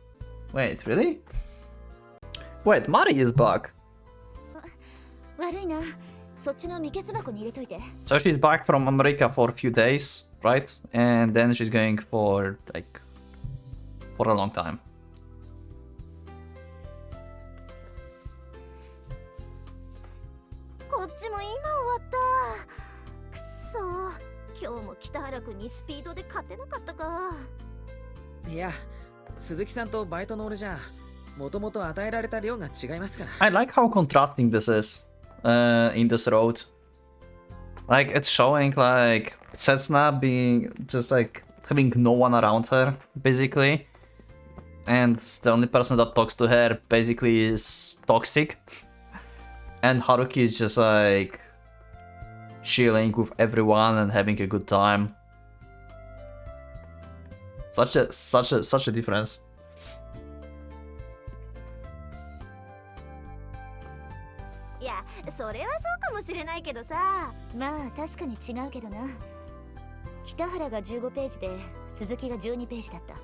Wait, really? Wait, Mari is back. 悪いな。そっちの未決箱に入れといて。 So she's back from America for a few days, right? And then she's going for for a long time. こっちも今終わった。くそ、今日も北原君にスピードで勝てなかったか。いや、鈴木さんとバイトの俺じゃもともと与えられた量が違いますから。I like how contrasting this is in this road. Like, it's showing, like, Setsuna being just, like, having no one around her, basically. And the only person that talks to her, basically, is toxic. And Haruki is just, like, chilling with everyone and having a good time. Such a difference. いや、それはそうかもしれないけどさ。まあ確かに違うけどな。北原が15ページで鈴木が12ページだった。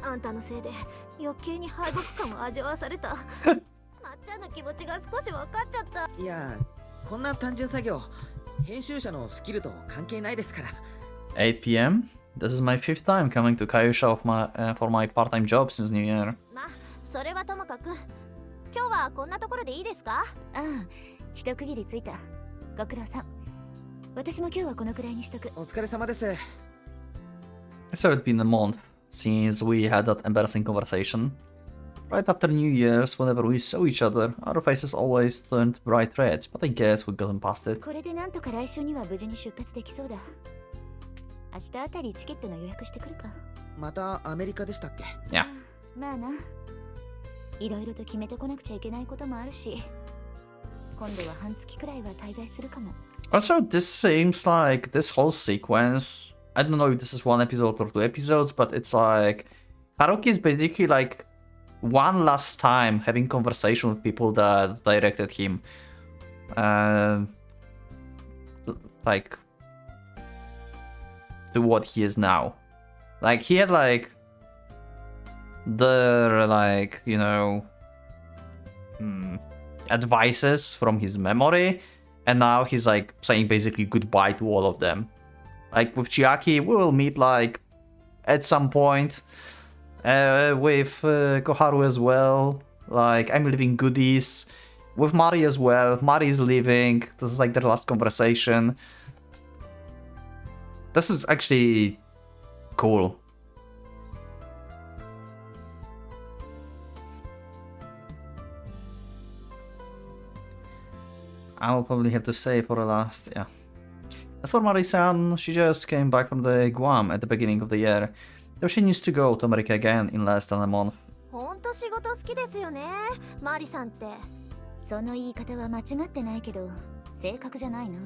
あんたのせいで余計に敗北感を味わわされた。まっちゃんの気持ちが少し分かっちゃった。いや、こんな単純作業編集者のスキルと関係ないですから。 8 p.m. This is my 5th time coming to Kaiosha for my part-time job since New Year. まあそれはともかく、今日はこんなところでいいですか。ああ、一区切りついた。ご苦労さん。私も今日はこのくらいにしとく。お疲れ様です。 I thought it'd been a month since we had that embarrassing conversation. Right after New Year's, whenever we saw each other, our faces always turned bright red, but I guess we've gotten past it. これでなんとか来週には無事に出発できそうだ。明日あたりチケットの予約してくるか。またアメリカでしたっけ。Yeah. まあな。いろいろと決めてこなくちゃいけないこともあるし、今度は半月くらいは滞在するかも。Also, this seems like this whole sequence, I don't know if this is one episode or 2 episodes, but it's like Haruki is basically like one last time having conversation with people that directed him. Like to what he is now. Like he had like the like, you know, advices from his memory, and now he's like saying basically goodbye to all of them. Like with Chiaki, we will meet like at some point. With Koharu as well. Like I'm leaving goodies. With Mari as well. Mari is leaving. This is like their last conversation. This is actually cool. I'll probably have to say for the last, yeah. As for Marisan, she just came back from the Guam at the beginning of the year, though she needs to go to America again in less than a month. ほんと仕事好きですよね、マリさんって。その言い方は間違ってないけど、正確じゃないな。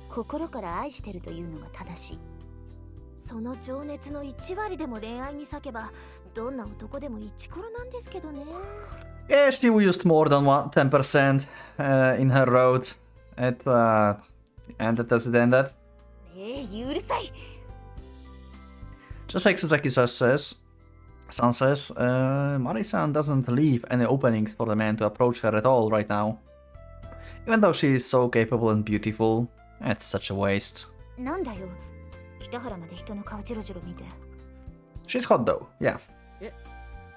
心から愛してるというのが正しい。その情熱の1割でも恋愛に割けば、どんな男でもイチコロなんですけどね。Yeah, she used more than 10% in her road at and that's it ended. うるさい。 Just like San says, Marisan doesn't leave any openings for the man to approach her at all right now. Even though she is so capable and beautiful, it's such a waste. なんだよ、北原まで人の顔ジロジロ見て。 She's hot though, yeah.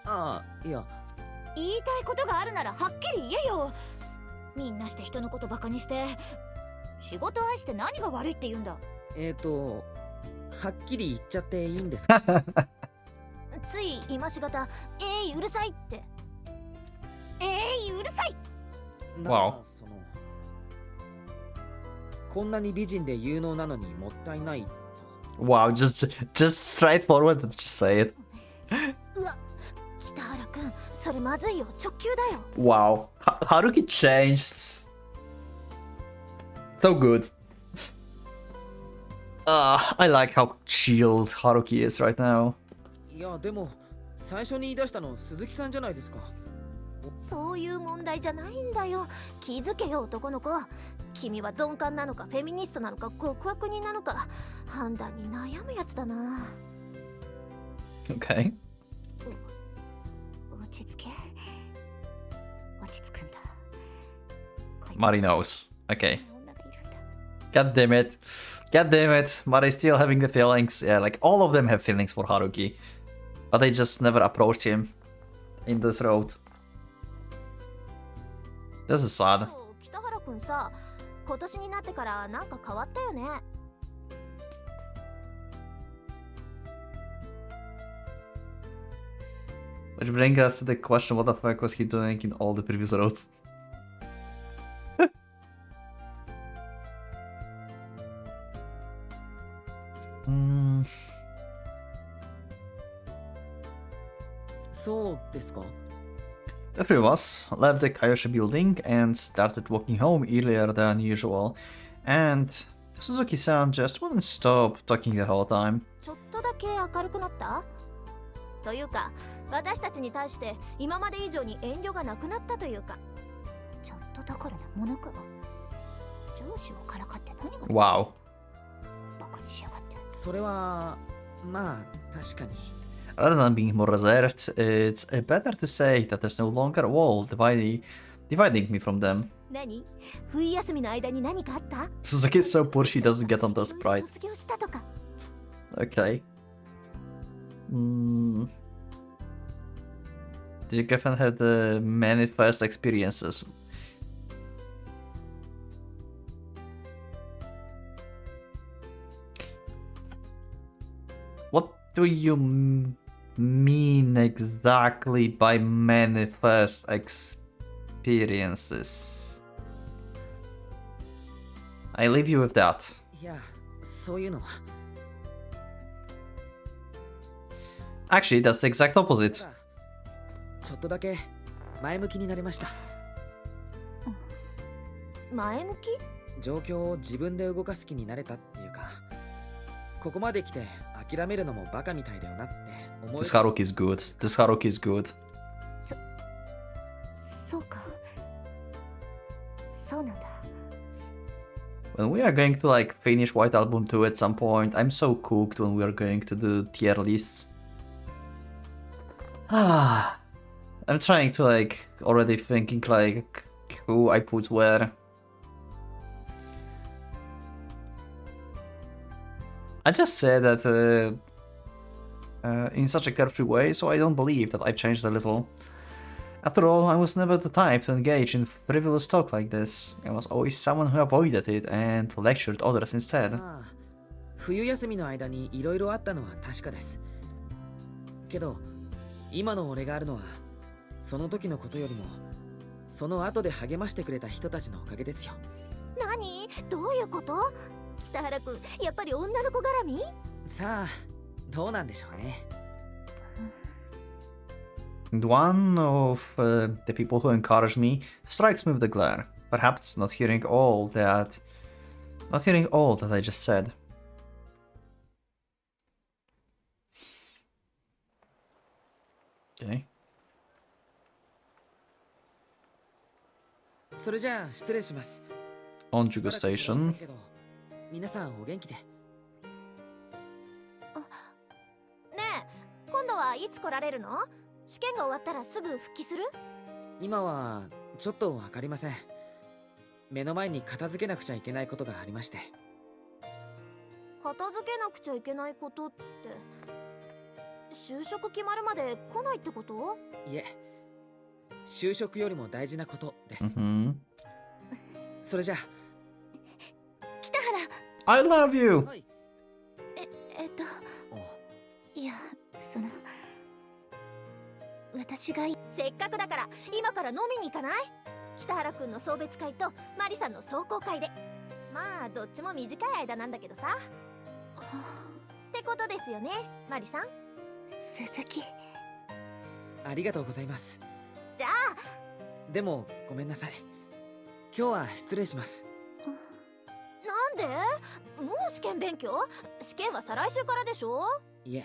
ああ、いや。言いたいことがあるならはっきり言えよ。みんなして人のことバカにして、仕事愛して何が悪いって言うんだ。はっきり言っちゃっていいんですか？つい今しがた、うるさいって。うるさい。わお。こんなに美人で有能なのにもったいない。 Wow, just straightforward to just say it. うわ、北原くん、それまずいよ、直球だよ。 Wow, Haruki changed. So good. I like how chilled Haruki is right now. いや、でも最初に言い出したの鈴木さんじゃないですか。そういう問題じゃないんだよ。気づけよ、男の子。君は鈍感なのかフェミニストなのか極悪人なのか判断に悩むやつだな。 Okay. 落ち着け。落ち着くんだ。 Mari knows. Okay. God damn it. God damn it. Mari's still having the feelings. Yeah, like all of them have feelings for Haruki. But they just never approached him in this road. This is sad. 北原くんさ、今年になってからなんか変わったよね。 Which brings us to the question, what the fuck was he doing in all the previous roads?そうですか。 The three of us left the Kayoshi building and started walking home earlier than usual, and Suzuki-san just wouldn't stop talking the whole time. ちょっとだけ明るくなったというか、私たちに対して今まで以上に遠慮がなくなったというか、ちょっとどころなものか。上司をからかって何が Wow. バカにしやがって。それはまあ確かに。 Rather than being more reserved, it's better to say that there's no longer a wall dividing me from them. 何？冬休みの間に何かあった？ Suzuki is so poor she doesn't get on this pride. 卒業したとか。 Okay. You haven't had many first experiences. What do you mean exactly by many first experiences? I leave you with that. いや、そういうのは。 Actually, that's the exact opposite. ちょっとだけ前向きになりました。前向き？状況を自分で動かす気になれたっていうか、ここまで来て諦めるのもバカみたいだよなって思う。 This Haruki is good. This Haruki is good. そうか。そうなんだ。 When we are going to like finish White Album 2 at some point, I'm so cooked when we are going to do tier lists. I'm trying to like already thinking like who I put where. I just said that in such a carefree way, so I don't believe that I've changed a little. After all, I was never the type to engage in frivolous talk like this. I was always someone who avoided it and lectured others instead. まあ、冬休みの間にいろいろあったのは確かです。けど、今の俺があるのは、その時のことよりも、その後で励ましてくれた人たちのおかげですよ。何？どういうこと？北原くん、やっぱり女の子絡み？さあ、どうなんでしょうね。And one of the people who encouraged me strikes me with a glare, perhaps not hearing all that I just said. Okay. それじゃあ失礼します。 Conjugal station. 皆さんお元気で。ねえ、今度はいつ来られるの？試験が終わったらすぐ復帰する？今はちょっとわかりません。目の前に片付けなくちゃいけないことがありまして。片付けなくちゃいけないことって、就職決まるまで来ないってこと？いえ、就職よりも大事なことです。Mm-hmm. それじゃあ。北原。 I love you! はい。いや、私がせっかくだから今から飲みに行かない？北原くんの送別会とマリさんの壮行会で。まあどっちも短い間なんだけどさ。ってことですよね、マリさん。鈴木。ありがとうございます。じゃあ。でもごめんなさい。今日は失礼します。なんで？もう試験勉強？試験は再来週からでしょ？いえ、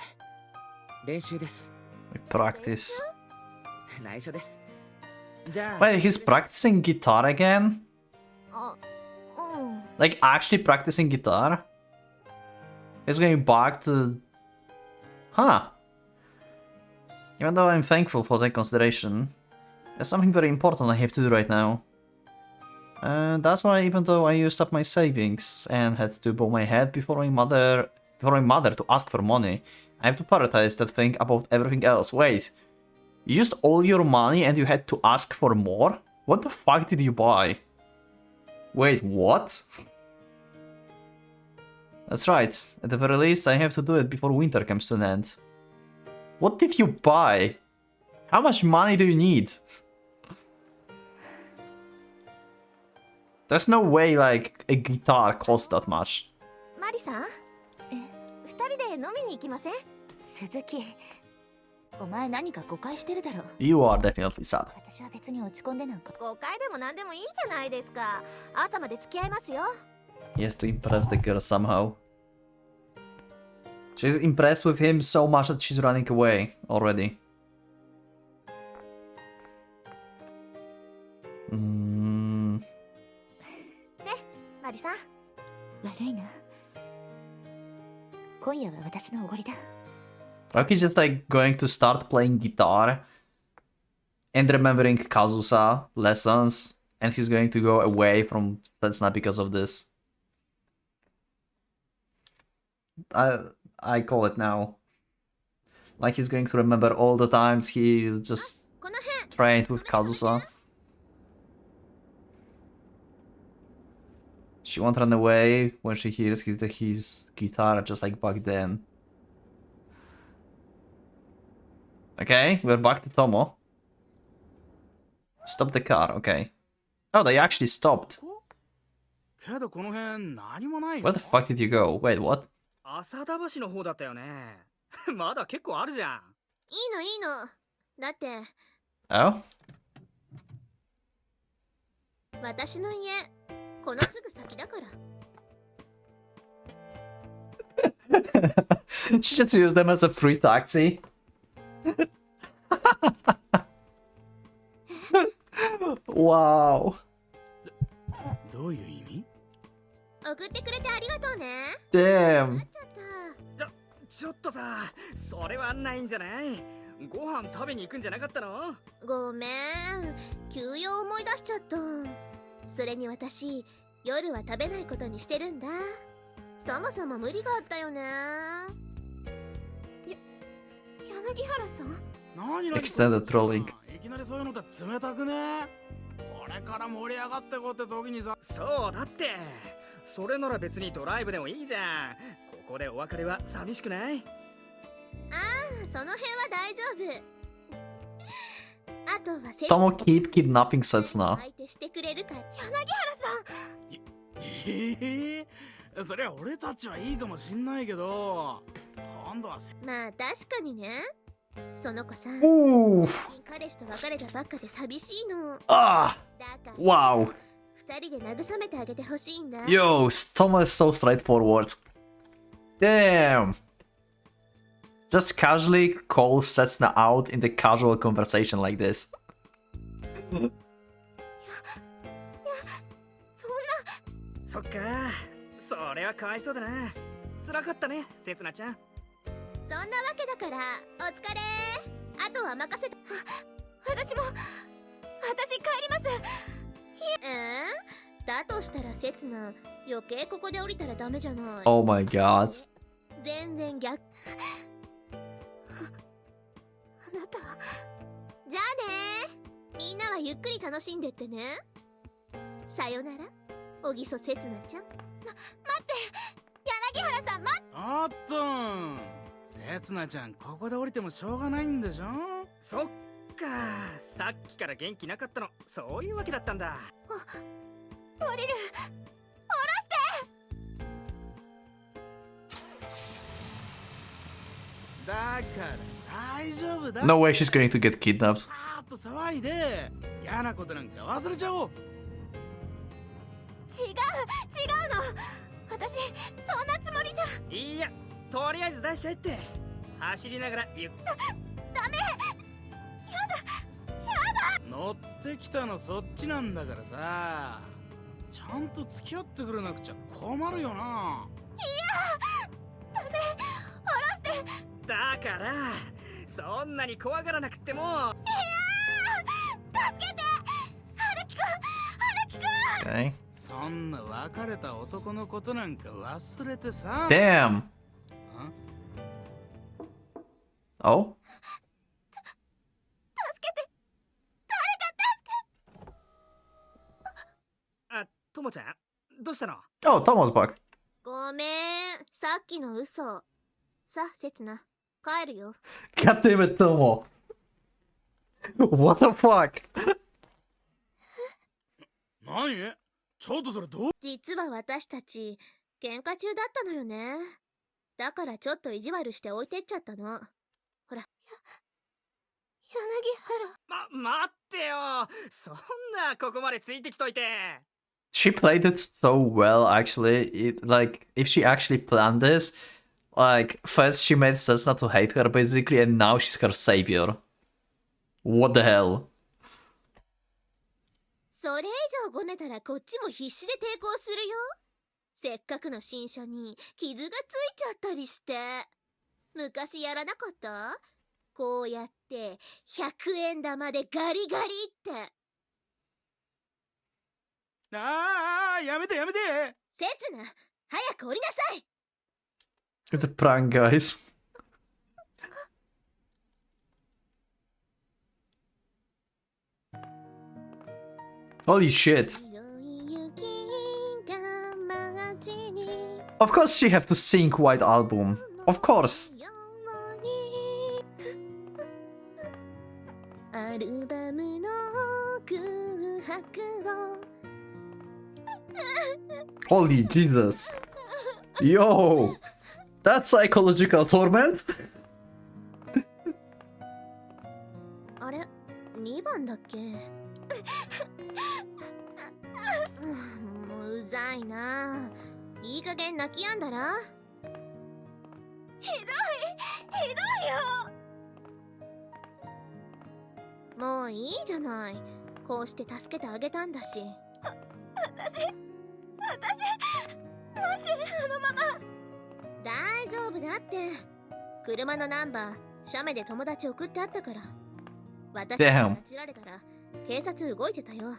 練習です。Practice. 内緒です。じゃあ。 Wait, he's practicing guitar again? あ、うん。 Like actually practicing guitar? He's going back to... Huh. Even though I'm thankful for the consideration, there's something very important I have to do right now. That's why even though I used up my savings and had to bow my head before my mother to ask for money, I have to prioritize that thing above everything else. Wait, you used all your money and you had to ask for more? What the fuck did you buy? Wait, what? That's right, at the very least I have to do it before winter comes to an end. What did you buy? How much money do you need? There's no way like a guitar costs that much. マリさん、二人で飲みに行きません？鈴木、お前何か誤解してるだろ。 You are definitely sad. 私は別に落ち込んでなんか。誤解でも何でもいいじゃないですか。朝まで付き合いますよ。 He has to impress the girl somehow. She's impressed with him so much that she's running away already. Mm. ね、マリさん。悪いな。今夜は私のおごりだ。 Like he's just like going to start playing guitar and remembering Kazusa lessons, and he's going to go away from Setsuna because of this. I call it now. Like he's going to remember all the times he just trained with Kazusa. She won't run away when she hears his guitar just like back then. Okay, we're back to Tomo. Stop the car, okay. Oh, they actually stopped. Where the fuck did you go? Wait, what? 浅田橋の方だったよね。まだ結構あるじゃん。いいのいいの。だって。Oh? 私の家、このすぐ先だから。She just used them as a free taxi. Wow. どういう意味？送ってくれてありがとうね。 Damn. ちょっとさ、それはないんじゃない？ご飯食べに行くんじゃなかったの？ごめん、休養思い出しちゃった。それに私、夜は食べないことにしてるんだ。そもそも無理があったよね。柳原さん？何 Extended trolling. いきなりそういうのって冷たくね？これから盛り上がってこうって時にさ。そうだって。それなら別にドライブでもいいじゃん。ここでお別れは寂しくない？ああ、その辺は大丈夫。あとはせ Tomo keep kidnapping Setsuna. 相手してくれるか。柳原さん。そりゃ俺たちはいいかもしんないけど、今度はまあ確かにね。その子さ、 Ooh. 彼氏と別れたばっかで寂しいの。 Ah. だから Wow. 二人で慰めてあげてほしいんだ。 Yo, Tomo is so straightforward. Damn. Just casually call Setsuna out in the casual conversation like this. そっか、それはかわいそうだな。辛かったね、せつなちゃん。そんなわけだからお疲れ。あとは任せて。私帰ります。だとしたらせつな、余計ここで降りたらダメじゃない。 Oh my god. 全然逆。あなた。じゃあね。みんなはゆっくり楽しんでってね。さよなら、おぎそせつなちゃん。待って、柳原さん、待って。おっとん、せつなちゃんここで降りてもしょうがないんでしょ。そっか、さっきから元気なかったの、そういうわけだったんだ。降りる。だから大丈夫だ。 No way she's going to get kidnapped. あーっと騒いで嫌なことなんか忘れちゃおう。違うの。私そんなつもりじゃ。いや、とりあえず出しちゃえって。走りながらゆっダメ。乗ってきたのそっちなんだからさ、ちゃんと付き合ってくれなくちゃ困るよな。ダメ。下ろして。だからそんなに怖がらなくても。助けて。春樹くん。 Okay. そんな別れた男のことなんか忘れてさ。 Damn. Oh? あ、ともちゃん、どうしたの？ Oh, Tomo's back. ごめん、さっきの嘘。さあ、せつな、帰るよ。 God damn it, Tomo. What the fuck? 何？ちょっとそれどう？実は私たち、喧嘩中だったのよね。だからちょっと意地悪して置いてっちゃったの。ほら。柳原。待ってよ。そんなここまでついてきといて。 She played it so well, actually. Like, if she actually planned this, like, first she made Setsuna to hate her, basically, and now she's her savior. What the hell? それ以上ごねたらこっちも必死で抵抗するよ。せっかくの新車に傷がついちゃったりして。昔やらなかった？こうやって100円玉でガリガリって。ああ、やめてやめて。せつな、早く降りなさい。 It's a prank, guys. Holy shit. Of course she have to sing White Album. Of course. アルバムの空白を Holy Jesus. Yo. That's psychological torment? あれ、2番だっけ？もううざいな。いい加減泣きやんだら。ひどいよ。もういいじゃない。こうして助けてあげたんだし。私もしあのまま。大丈夫だって。車のナンバー写メで友達送ってあったから。私が拉致られたら警察動いてたよ。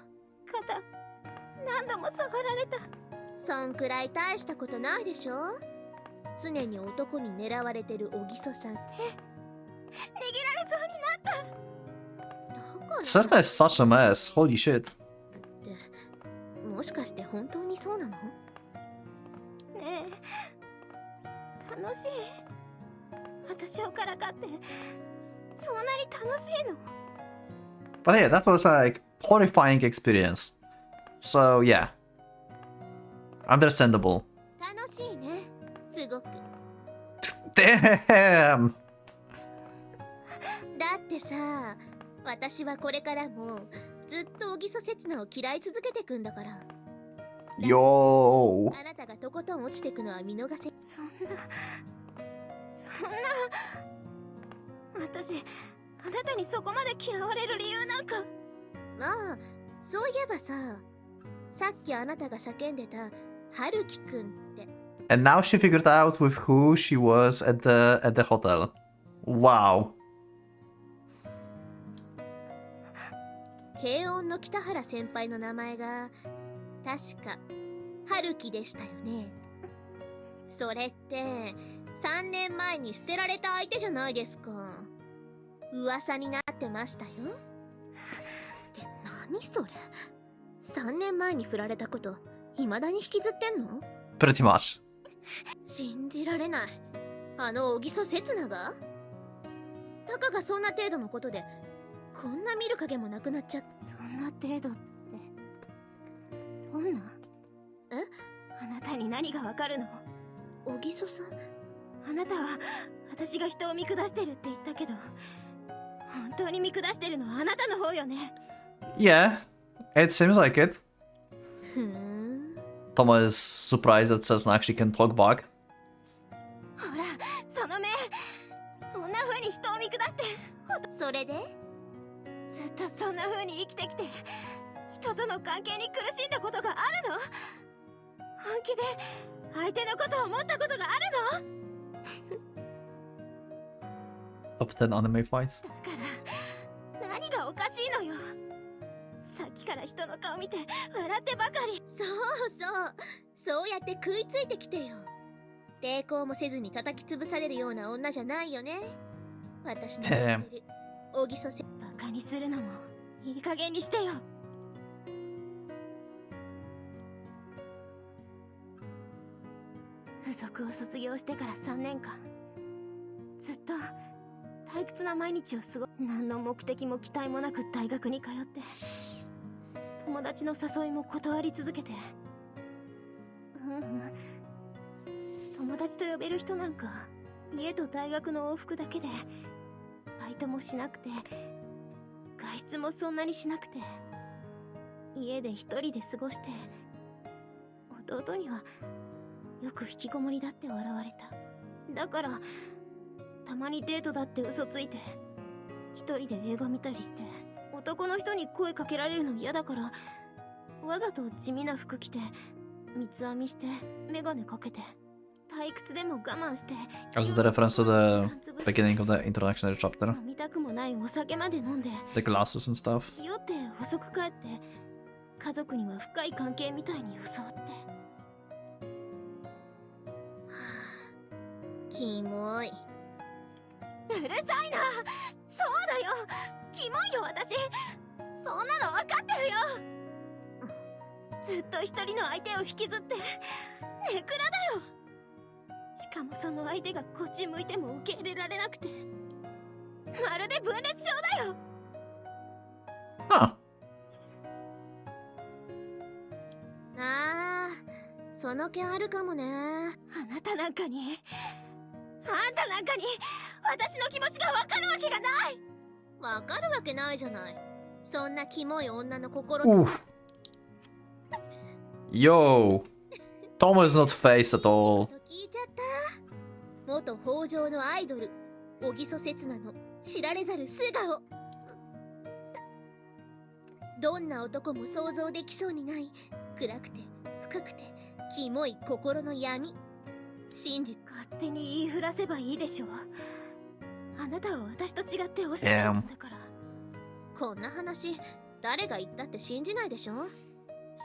肩何度も触られた。そんくらい大したことないでしょ。常に男に狙われてるおぎそさんって。逃げられそうになった。 Setsuna is such a mess. Holy shit. ってもしかして本当にそうなの？ねえ、楽しい？私をからかってそんなに楽しいの？ But yeah, that was like horrifying experience. So yeah, understandable. 楽しいね、すごく。Damn. だってさ、私はこれからもずっと小木曽刹那を嫌い続けてくんだから。Yo. あなたがとことん落ちてくのは見逃せ。そんな私あなたにそこまで嫌われる理由なんか。まあ、そういえばさ、さっきあなたが叫んでた春樹くんって。 And now she figured out with who she was at the hotel. Wow. 慶音の北原先輩の名前が確か春樹でしたよね。それって3年前に捨てられた相手じゃないですか。噂になってましたよ。って何それ。3年前に振られたこと未だに引きずってんの？ Pretty much. 信じられない。あの小木曽刹那が？たかがそんな程度のことでこんな見る影もなくなっちゃった。そんな程度ってどんな？あなたに何がわかるの？小木曽さん、あなたは私が人を見下してるって言ったけど、本当に見下してるのはあなたの方よね。 Yeah, it seems like it. ふーん。 Toma is surprised that Cessna actually can talk back. ほら、その目、そんな風に人を見下して。それで？ずっとそんな風に生きてきて、人との関係に苦しんだことがあるの？本気で相手のことを思ったことがあるの？ Top 10 anime fights. だから何がおかしいのよ。さっきから人の顔見て笑ってばかり。そうやって食いついてきてよ。抵抗もせずに叩き潰されるような女じゃないよね。私の知ってる小木曽せ。バカにするのもいい加減にしてよ。付属を卒業してから3年間ずっと退屈な毎日を過ご。何の目的も期待もなく大学に通って、友達の誘いも断り続けて。友達と呼べる人なんか家と大学の往復だけで、バイトもしなくて外出もそんなにしなくて、家で一人で過ごして。弟にはよく引きこもりだって笑われた。だからたまにデートだって嘘ついて一人で映画見たりして。男の人に声かけられるの嫌だから、わざと地味な服着て三つ編みしてメガネかけて、退屈でも我慢して。 Also the reference to the beginning of the introductory chapter. 飲みたくもないお酒まで飲んで、 The glasses and stuff. 酔って遅く帰って、家族には深い関係みたいに装って。キモい。うるさいな。そうだよ、キモいよ私。そんなの分かってるよ。ずっと一人の相手を引きずってネクラだよ。しかもその相手がこっち向いても受け入れられなくて、まるで分裂症だよ。Huh. あー、その気あるかもね。あなたなんかに私の気持ちが分かるわけがない。わかるわけないじゃない。そんなキモい女の心。 Oof. Yo. Toma is not phased at all. 聞いちゃった。元北条のアイドル小木曽刹那の知られざる素顔。どんな男も想像できそうにない暗くて深くてキモい心の闇。真実。勝手に言いふらせばいいでしょう。あなたは私と違っておしゃれなんだから。こんな話誰が言ったって信じないでしょ。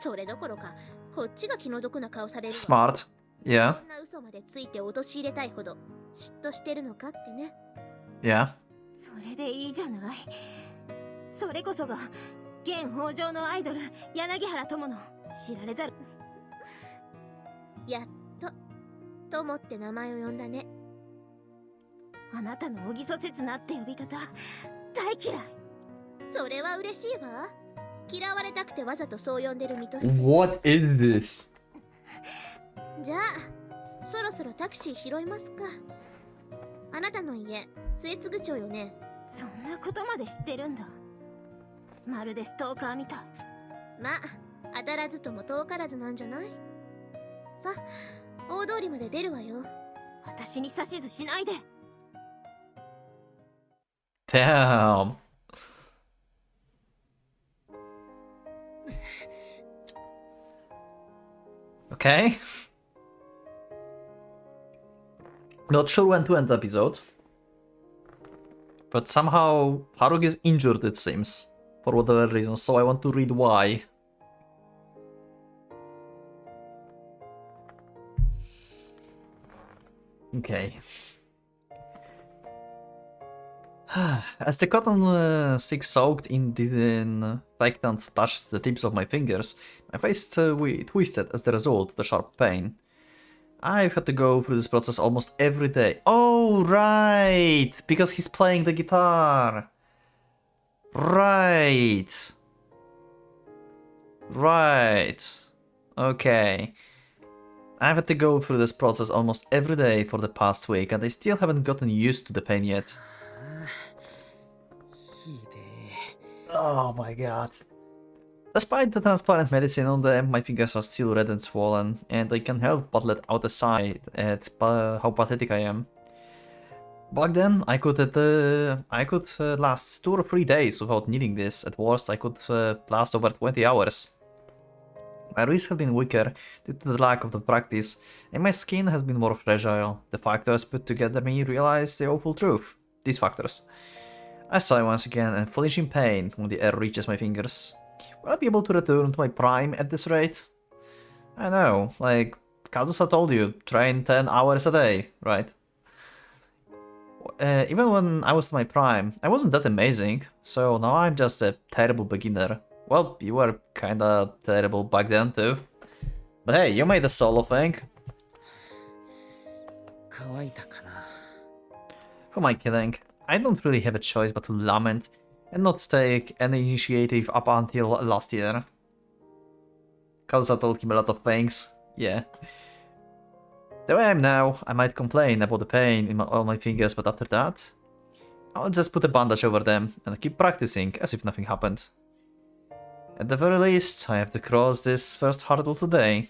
それどころかこっちが気の毒な顔されるわ。 Smart. Yeah. こんな嘘までついて陥れたいほど嫉妬してるのかってね。 Yeah. それでいいじゃない。それこそが現北条のアイドル柳原友の知られざる。やっと友って名前を呼んだね。あなたの小木曽刹那って呼び方大嫌い。それは嬉しいわ。嫌われたくてわざとそう呼んでる身として。 What is this? じゃあそろそろタクシー拾いますか。あなたの家末継町よね。そんなことまで知ってるんだ。まるでストーカーみたい。まあ当たらずとも遠からずなんじゃない。さあ大通りまで出るわよ。私に指図しないで。 Damn. Okay. Not sure when to end the episode. But somehow Haruki is injured, it seems. For whatever reason, so I want to read why. Okay. As the cotton stick soaked in disinfectant touched the tips of my fingers, my face twisted as the result of the sharp pain. I've had to go through this process almost every day. Oh, right! Because he's playing the guitar. Right. Right. Okay. I've had to go through this process almost every day for the past week, and I still haven't gotten used to the pain yet. Oh my god. Despite the transparent medicine on them, my fingers are still red and swollen, and I can't help but let out a sigh at how pathetic I am. Back then, I could last 2 or 3 days without needing this. At worst, I could last over 20 hours. My wrists have been weaker due to the lack of the practice, and my skin has been more fragile. The factors put together made me realize the awful truth. These factors. I sigh once again and flinch in pain when the air reaches my fingers. Will I be able to return to my prime at this rate? I know, like Kazusa told you, train 10 hours a day, right? Even when I was in my prime, I wasn't that amazing, so now I'm just a terrible beginner. Well, you were kinda terrible back then too. But hey, you made a solo thing. Who am I kidding? I don't really have a choice but to lament and not take any initiative up until last year. Kazusa told him a lot of things, yeah. The way I am now, I might complain about the pain on my fingers, but after that, I'll just put a bandage over them and keep practicing as if nothing happened. At the very least, I have to cross this first hurdle today.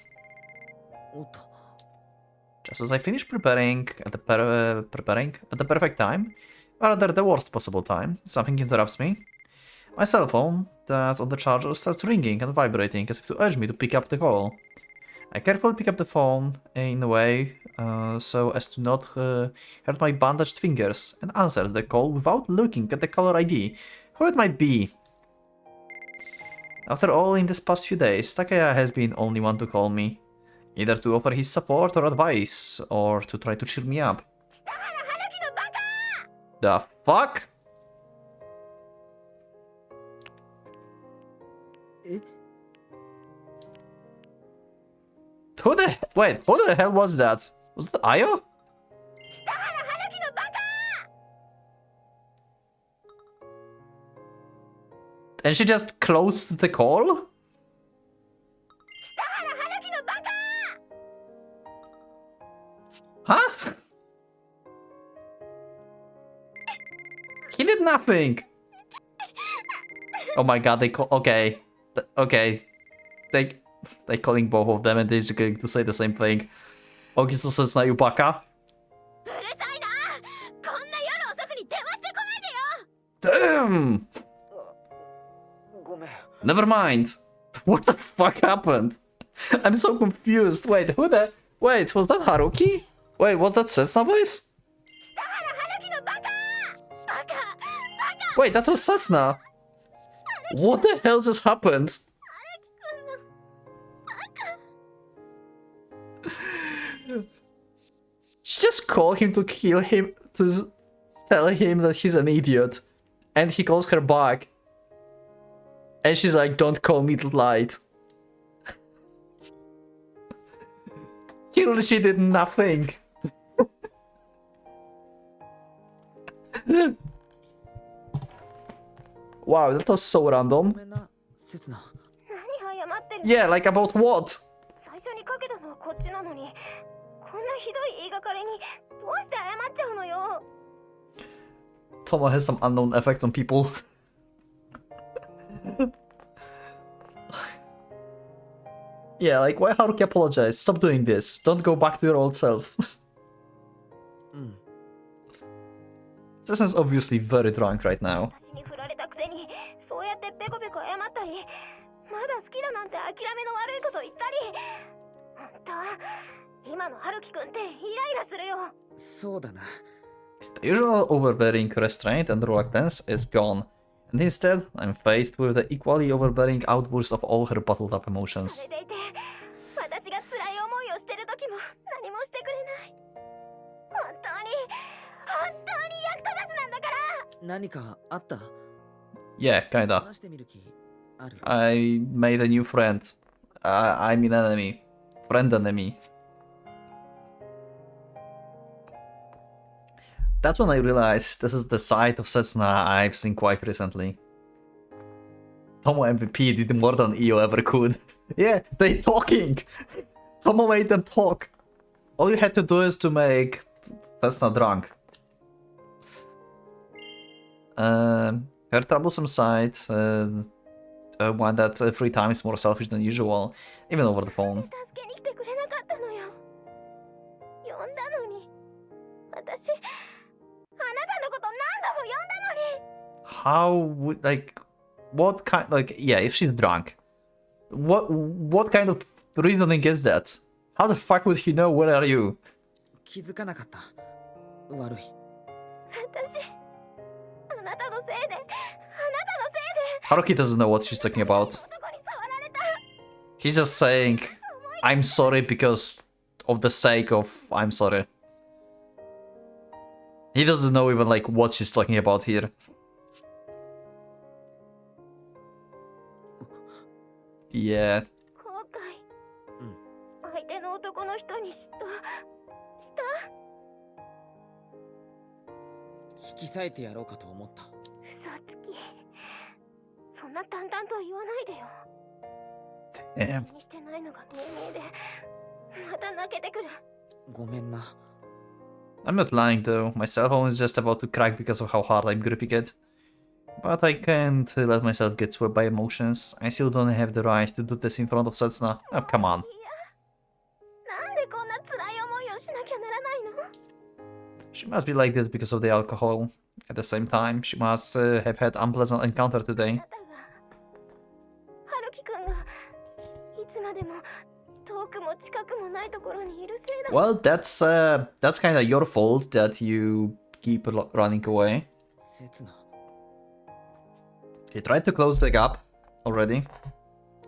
Just as I finish preparing at the perfect time, or rather the worst possible time, something interrupts me. My cell phone that's on the charger starts ringing and vibrating as if to urge me to pick up the call. I carefully pick up the phone in a way so as to not hurt my bandaged fingers and answer the call without looking at the caller ID. Who it might be? After all, in this past few days, Takaya has been only one to call me. Either to offer his support or advice, or to try to cheer me up. The fuck? Who the hell was that? Was that Ayo? And she just closed the call? Huh? He did nothing. Oh my god, okay. Okay. They calling both of them and they're just going to say the same thing. Ogiso says na Yubaka. Damn! Never mind. What the fuck happened? I'm so confused. Wait, wait, was that Haruki? Wait, was that Setsuna voice? Wait, that was Setsuna. What the hell just happened? She just called him to kill him, to tell him that he's an idiot. And he calls her back. And she's like, don't call me the light. She did nothing. Wow, that was so ご random. めんな、せつな。何謝ってる Yeah, like about what? 最初にかけたのはこっちなのに、こんなひどい言いがかりにどうして謝っちゃうのよ。 Tomo has some unknown effects on people. Yeah, like why Haruki apologize? Stop doing this. Don't go back to your old self. うん。 Sesna's obviously very drunk right now. 私に振られたくせに、そうやってペコペコ謝ったり、まだ好きだなんて諦めの悪いこと言ったり。ほんと、今の春樹くんってイライラするよ。そうだな。The usual overbearing restraint and reluctance is gone, and instead, I'm faced with the equally overbearing outburst of all her bottled up emotions. それでいて、私が辛い思いをしてる時も何もしてくれない。本当に役立たずなんだから。何かあった？ Yeah, kinda. 話してみる気ある？ I made a new friend. I'm an enemy. Friend enemy. That's when I realized this is the side of Setsuna I've seen quite recently. Tomo MVP did more than Io ever could. Yeah, they talking! Tomo made them talk. All you had to do is to make Setsuna drunk. Her troublesome side, one that 3 times more selfish than usual, even over the phone. 助けに来てくれなかったのよ。呼んだのに。私、あなたのこと何度も呼んだのに。 How would, like, what kind, like, yeah, if she's drunk, what kind of reasoning is that? How the fuck would he know where are you? 気づかなかった。悪い。私、あなたのせいで、あなたのせいで。 Haruki doesn't know what she's talking about. He's just saying, I'm sorry because of the sake of I'm sorry. He doesn't know even like what she's talking about here. Yeah. 後悔。相手の男の人に嫉妬した。引き裂いてやろうかと思った。嘘つき。そんな淡々と言わないでよ。 Damn. 気にしてないのが命名で、また泣けてくる。ごめんな。I'm not lying though, my cell phone is just about to crack because of how hard I'm gripping it. But I can't let myself get swept by emotions. I still don't have the right to do this in front of Setsuna. Oh, come on. いや、なんでこんな辛い思いをしなきゃならないの？ She must be like this because of the alcohol. At the same time, she must have had unpleasant encounter today. あなたが、春樹くんがいつまでも遠くも近くもないところにいるせいだ。 Well, that's kind of your fault that you keep running away. せつな。 He tried to close the gap already,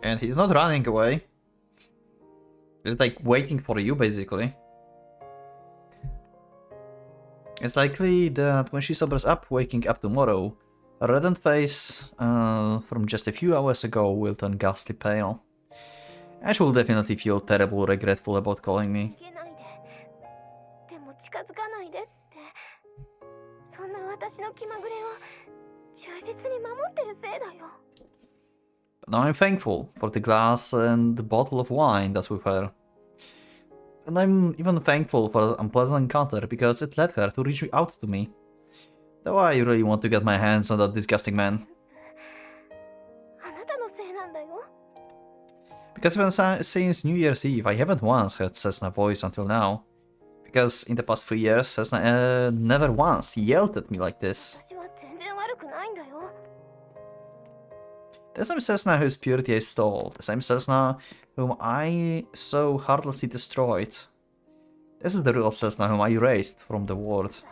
and he's not running away. He's like waiting for you, basically. It's likely that when she sobers up, waking up tomorrow, her reddened face from just a few hours ago will turn ghastly pale. And she will definitely feel terrible, regretful about calling me. 逃げないで。でも近づかないでって。そんな私の気まぐれを忠実に守ってるせいだよ。 But now I'm thankful for the glass and the bottle of wine that's with her. And I'm even thankful for the unpleasant encounter because it led her to reach out to me. Though I really want to get my hands on that disgusting man. あなたのせいなんだよ。 Because even since New Year's Eve, I haven't once heard Cessna's voice until now. Because in the past 3 years, Cessna never once yelled at me like this. 私は全然悪くないんだよ。 The same Cessna whose purity I stole, the same Cessna whom I so heartlessly destroyed. This is the real Cessna whom I erased from the world.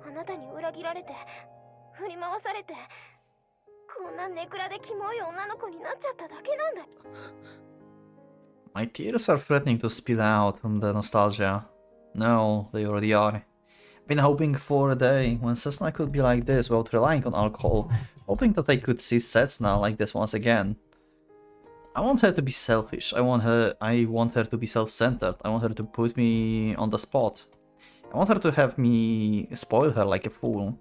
あなたに裏切られて、振り回されて、こんなネクラでキモい女の子になっちゃっただけなんだよ。 My tears are threatening to spill out from the nostalgia. No, they already are. I've been hoping for a day when Cessna could be like this without relying on alcohol, hoping that I could see Cessna like this once again. I want her to be selfish. I want her to be self-centered. I want her to put me on the spot. I want her to have me spoil her like a fool.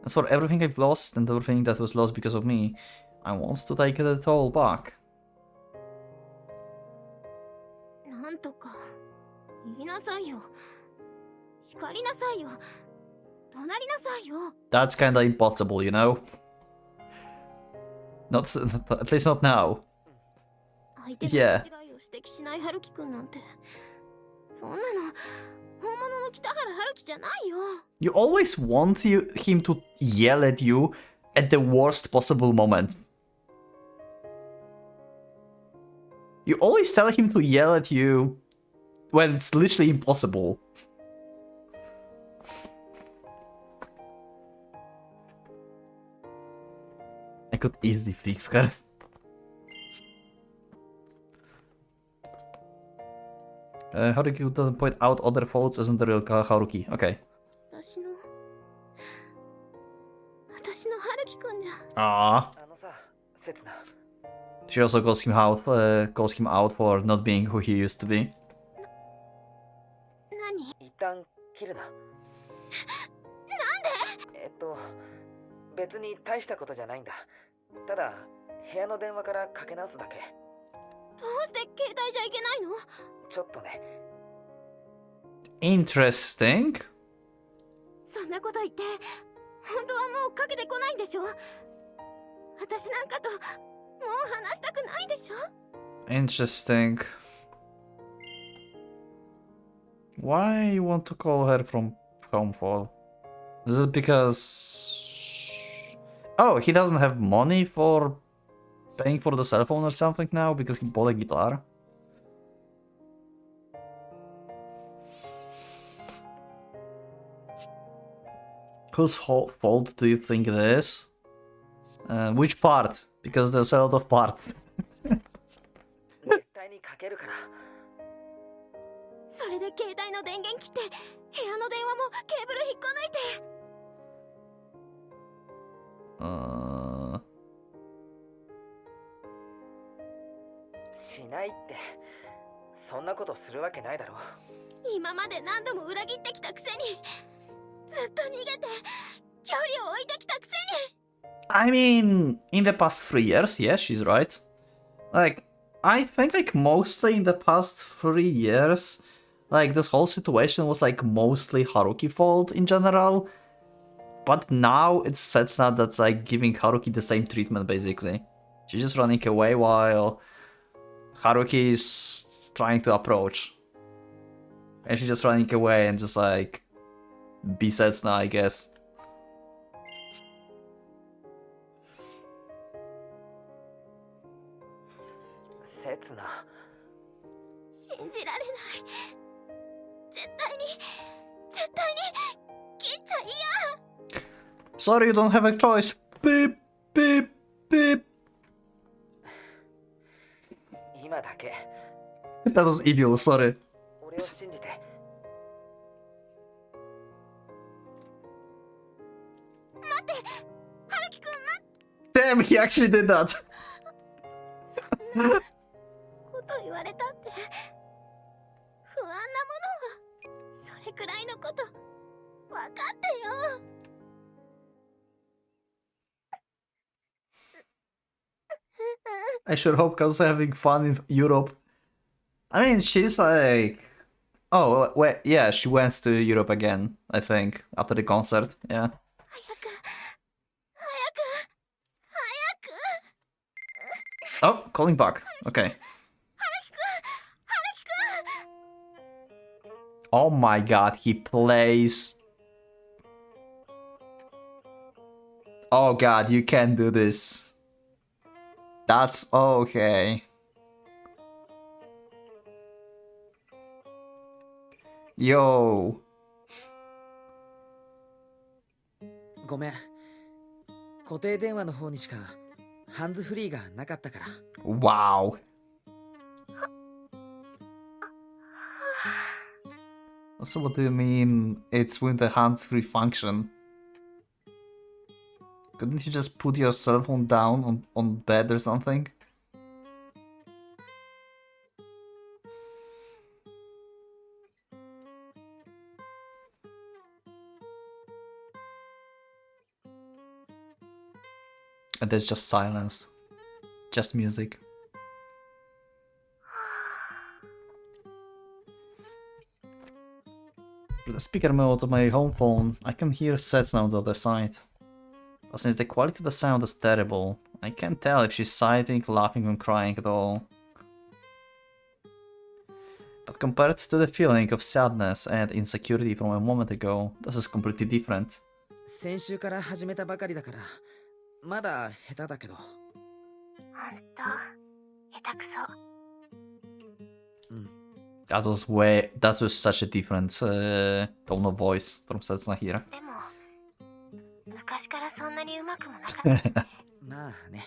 As for everything I've lost and everything that was lost because of me, I want to take it all back. なんとか言いなさいよ。叱りなさいよ。怒鳴りなさいよ。 That's kinda impossible, you know? Not, at least not now. 相手の間違いを指摘しない春樹くんなんて、そんなの本物の北原春樹じゃないよ。 You always want him to yell at you at the worst possible moment. You always tell him to yell at you when it's literally impossible. I could easily fix her. Haruki doesn't point out other faults isn't the real Haruki. Okay. 私の春樹くんじゃ。 Ah. She also calls him out for not being who he used to be. 何？一旦切るな。なんで？別に大したことじゃないんだ。ただ部屋の電話からかけ直すだけ。どうして携帯じゃいけないの？ちょっとね。Interesting. そんなこと言って本当はもうかけてこないんでしょ？私なんかともう話したくないでしょ？ Interesting. Why you want to call her from home for? Is it because... Oh, he doesn't have money for paying for the cell phone or something now because he bought a guitar? Whose fault do you think it is? Which part? Because there's a lot of parts. 絶対にかけるから。それで携帯の電源切って部屋の電話もケーブル引っこ抜いて。しないって。そんなことするわけないだろう。今まで何度も裏切ってきたくせに、ずっと逃げて距離を置いてきたくせに。 I mean, in the past 3 years, yes, she's right. Like, I think like mostly in the past 3 years, like this whole situation was like mostly Haruki fault in general. But now it's Setsuna that's like giving Haruki the same treatment basically. She's just running away while Haruki is trying to approach. And she's just running away and just like be Setsuna, I guess. Setsuna. 信じられない。絶対に切っちゃいや。 Sorry, you don't have a choice. Beep, beep, beep. 今だけ。That was evil, sorry. 俺を信じて。待って、春樹くん待って。 Damn, he actually did that. そんなこと言われたって不安なものはそれくらいのこと分かってよ。 I sure hope Kazu's having fun in Europe. I mean, she's like... Oh, wait, yeah, she went to Europe again, I think, after the concert, yeah. 早く Oh, calling back, okay. Oh my god, he plays... Oh god, you can't do this. That's okay. Yo. ごめん。固定電話の方にしかハンズフリーがなかったから。 Wow. So what do you mean it's with the hands-free function? Couldn't you just put your cell phone down on bed or something? And there's just silence. Just music. With the speaker mode of my home phone, I can hear Setsuna on the other side. But since the quality of the sound is terrible, I can't tell if she's sighing, laughing, or crying at all. But compared to the feeling of sadness and insecurity from a moment ago, this is completely different. 先週から始めたばかりだから、まだ下手だけど。ほんと、下手くそ。That was such a different tone of voice from Setsuna here. でも、昔からそんなにうまくもなかった。まあね。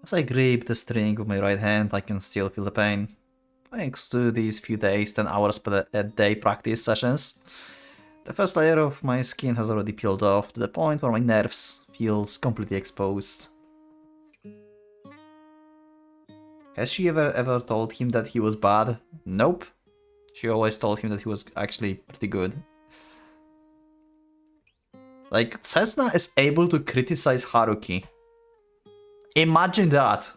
As I grip the string with my right hand, I can still feel the pain. Thanks to these few days, 10 hours a day practice sessions, the first layer of my skin has already peeled off to the point where my nerves feels completely exposed. Has she ever told him that he was bad? Nope. She always told him that he was actually pretty good. Like, Setsuna is able to criticize Haruki. Imagine that!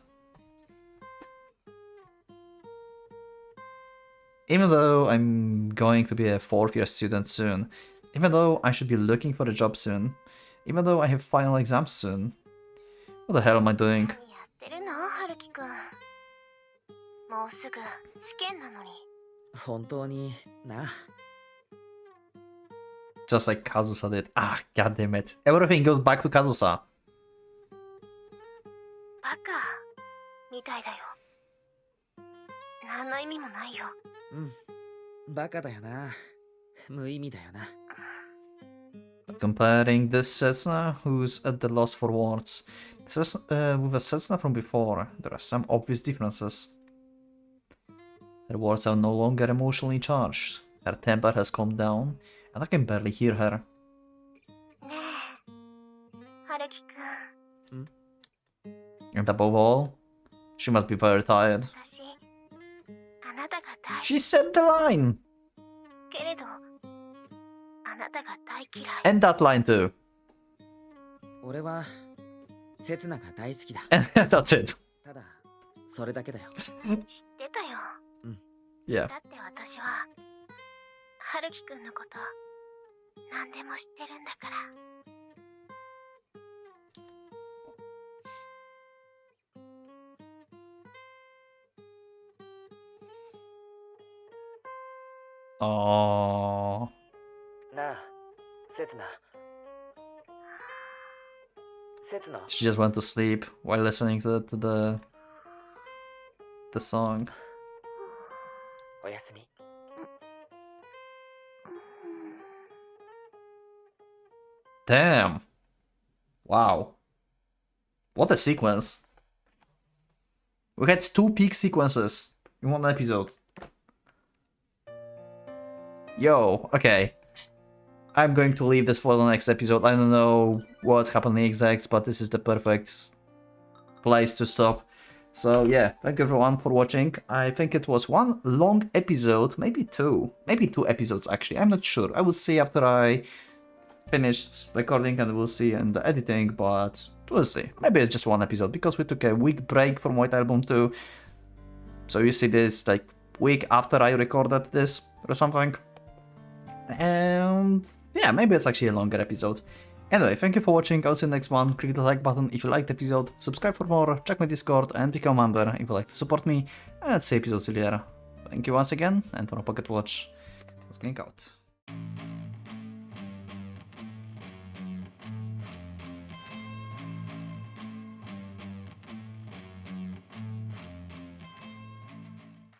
Even though I'm going to be a 4th year student soon, even though I should be looking for a job soon, even though I have final exams soon, what the hell am I doing? 何やってるの、春樹くん。もうすぐ試験なのに。本当にな。Just like Kazusa did. Ah, god damn it. Everything goes back to Kazusa. バカみたいだよ。何の意味もないよ。うん。バカだよな。無意味だよな。Comparing this Setsuna, who's at the loss for words, with a Setsuna from before, there are some obvious differences. Her words are no longer emotionally charged, her temper has calmed down, and I can barely hear her. ねえ、春樹くん。And above all, she must be very tired. 私、あなたが大 She said the line! けれど、あなたが大嫌い。And that line too. 俺は、セツナが大好きだ。 And that's it. ただ、それだけだよ。知ってたよ。Yeah. だって私は、春樹くんのこと、何でも知ってるんだから。Aww. なあ、セツナ。セツナ。 She just went to sleep while listening to the song. おやすみ。Damn. Wow. What a sequence. We had 2 peak sequences in one episode. Yo, okay. I'm going to leave this for the next episode. I don't know what's happening exact, but this is the perfect place to stop. So yeah, thank you everyone for watching. I think it was one long episode, maybe 2 episodes actually, I'm not sure. I will see after I finished recording and we'll see in the editing, but we'll see. Maybe it's just one episode because we took a week break from White Album 2. So you see this like week after I recorded this or something. And yeah, maybe it's actually a longer episode. Anyway, thank you for watching, I'll see you in the next one. Click the like button if you liked the episode, subscribe for more, check my Discord and become a member if you like to support me, and see episodes later. Thank you once again, and for Pocket Watch, let's link out.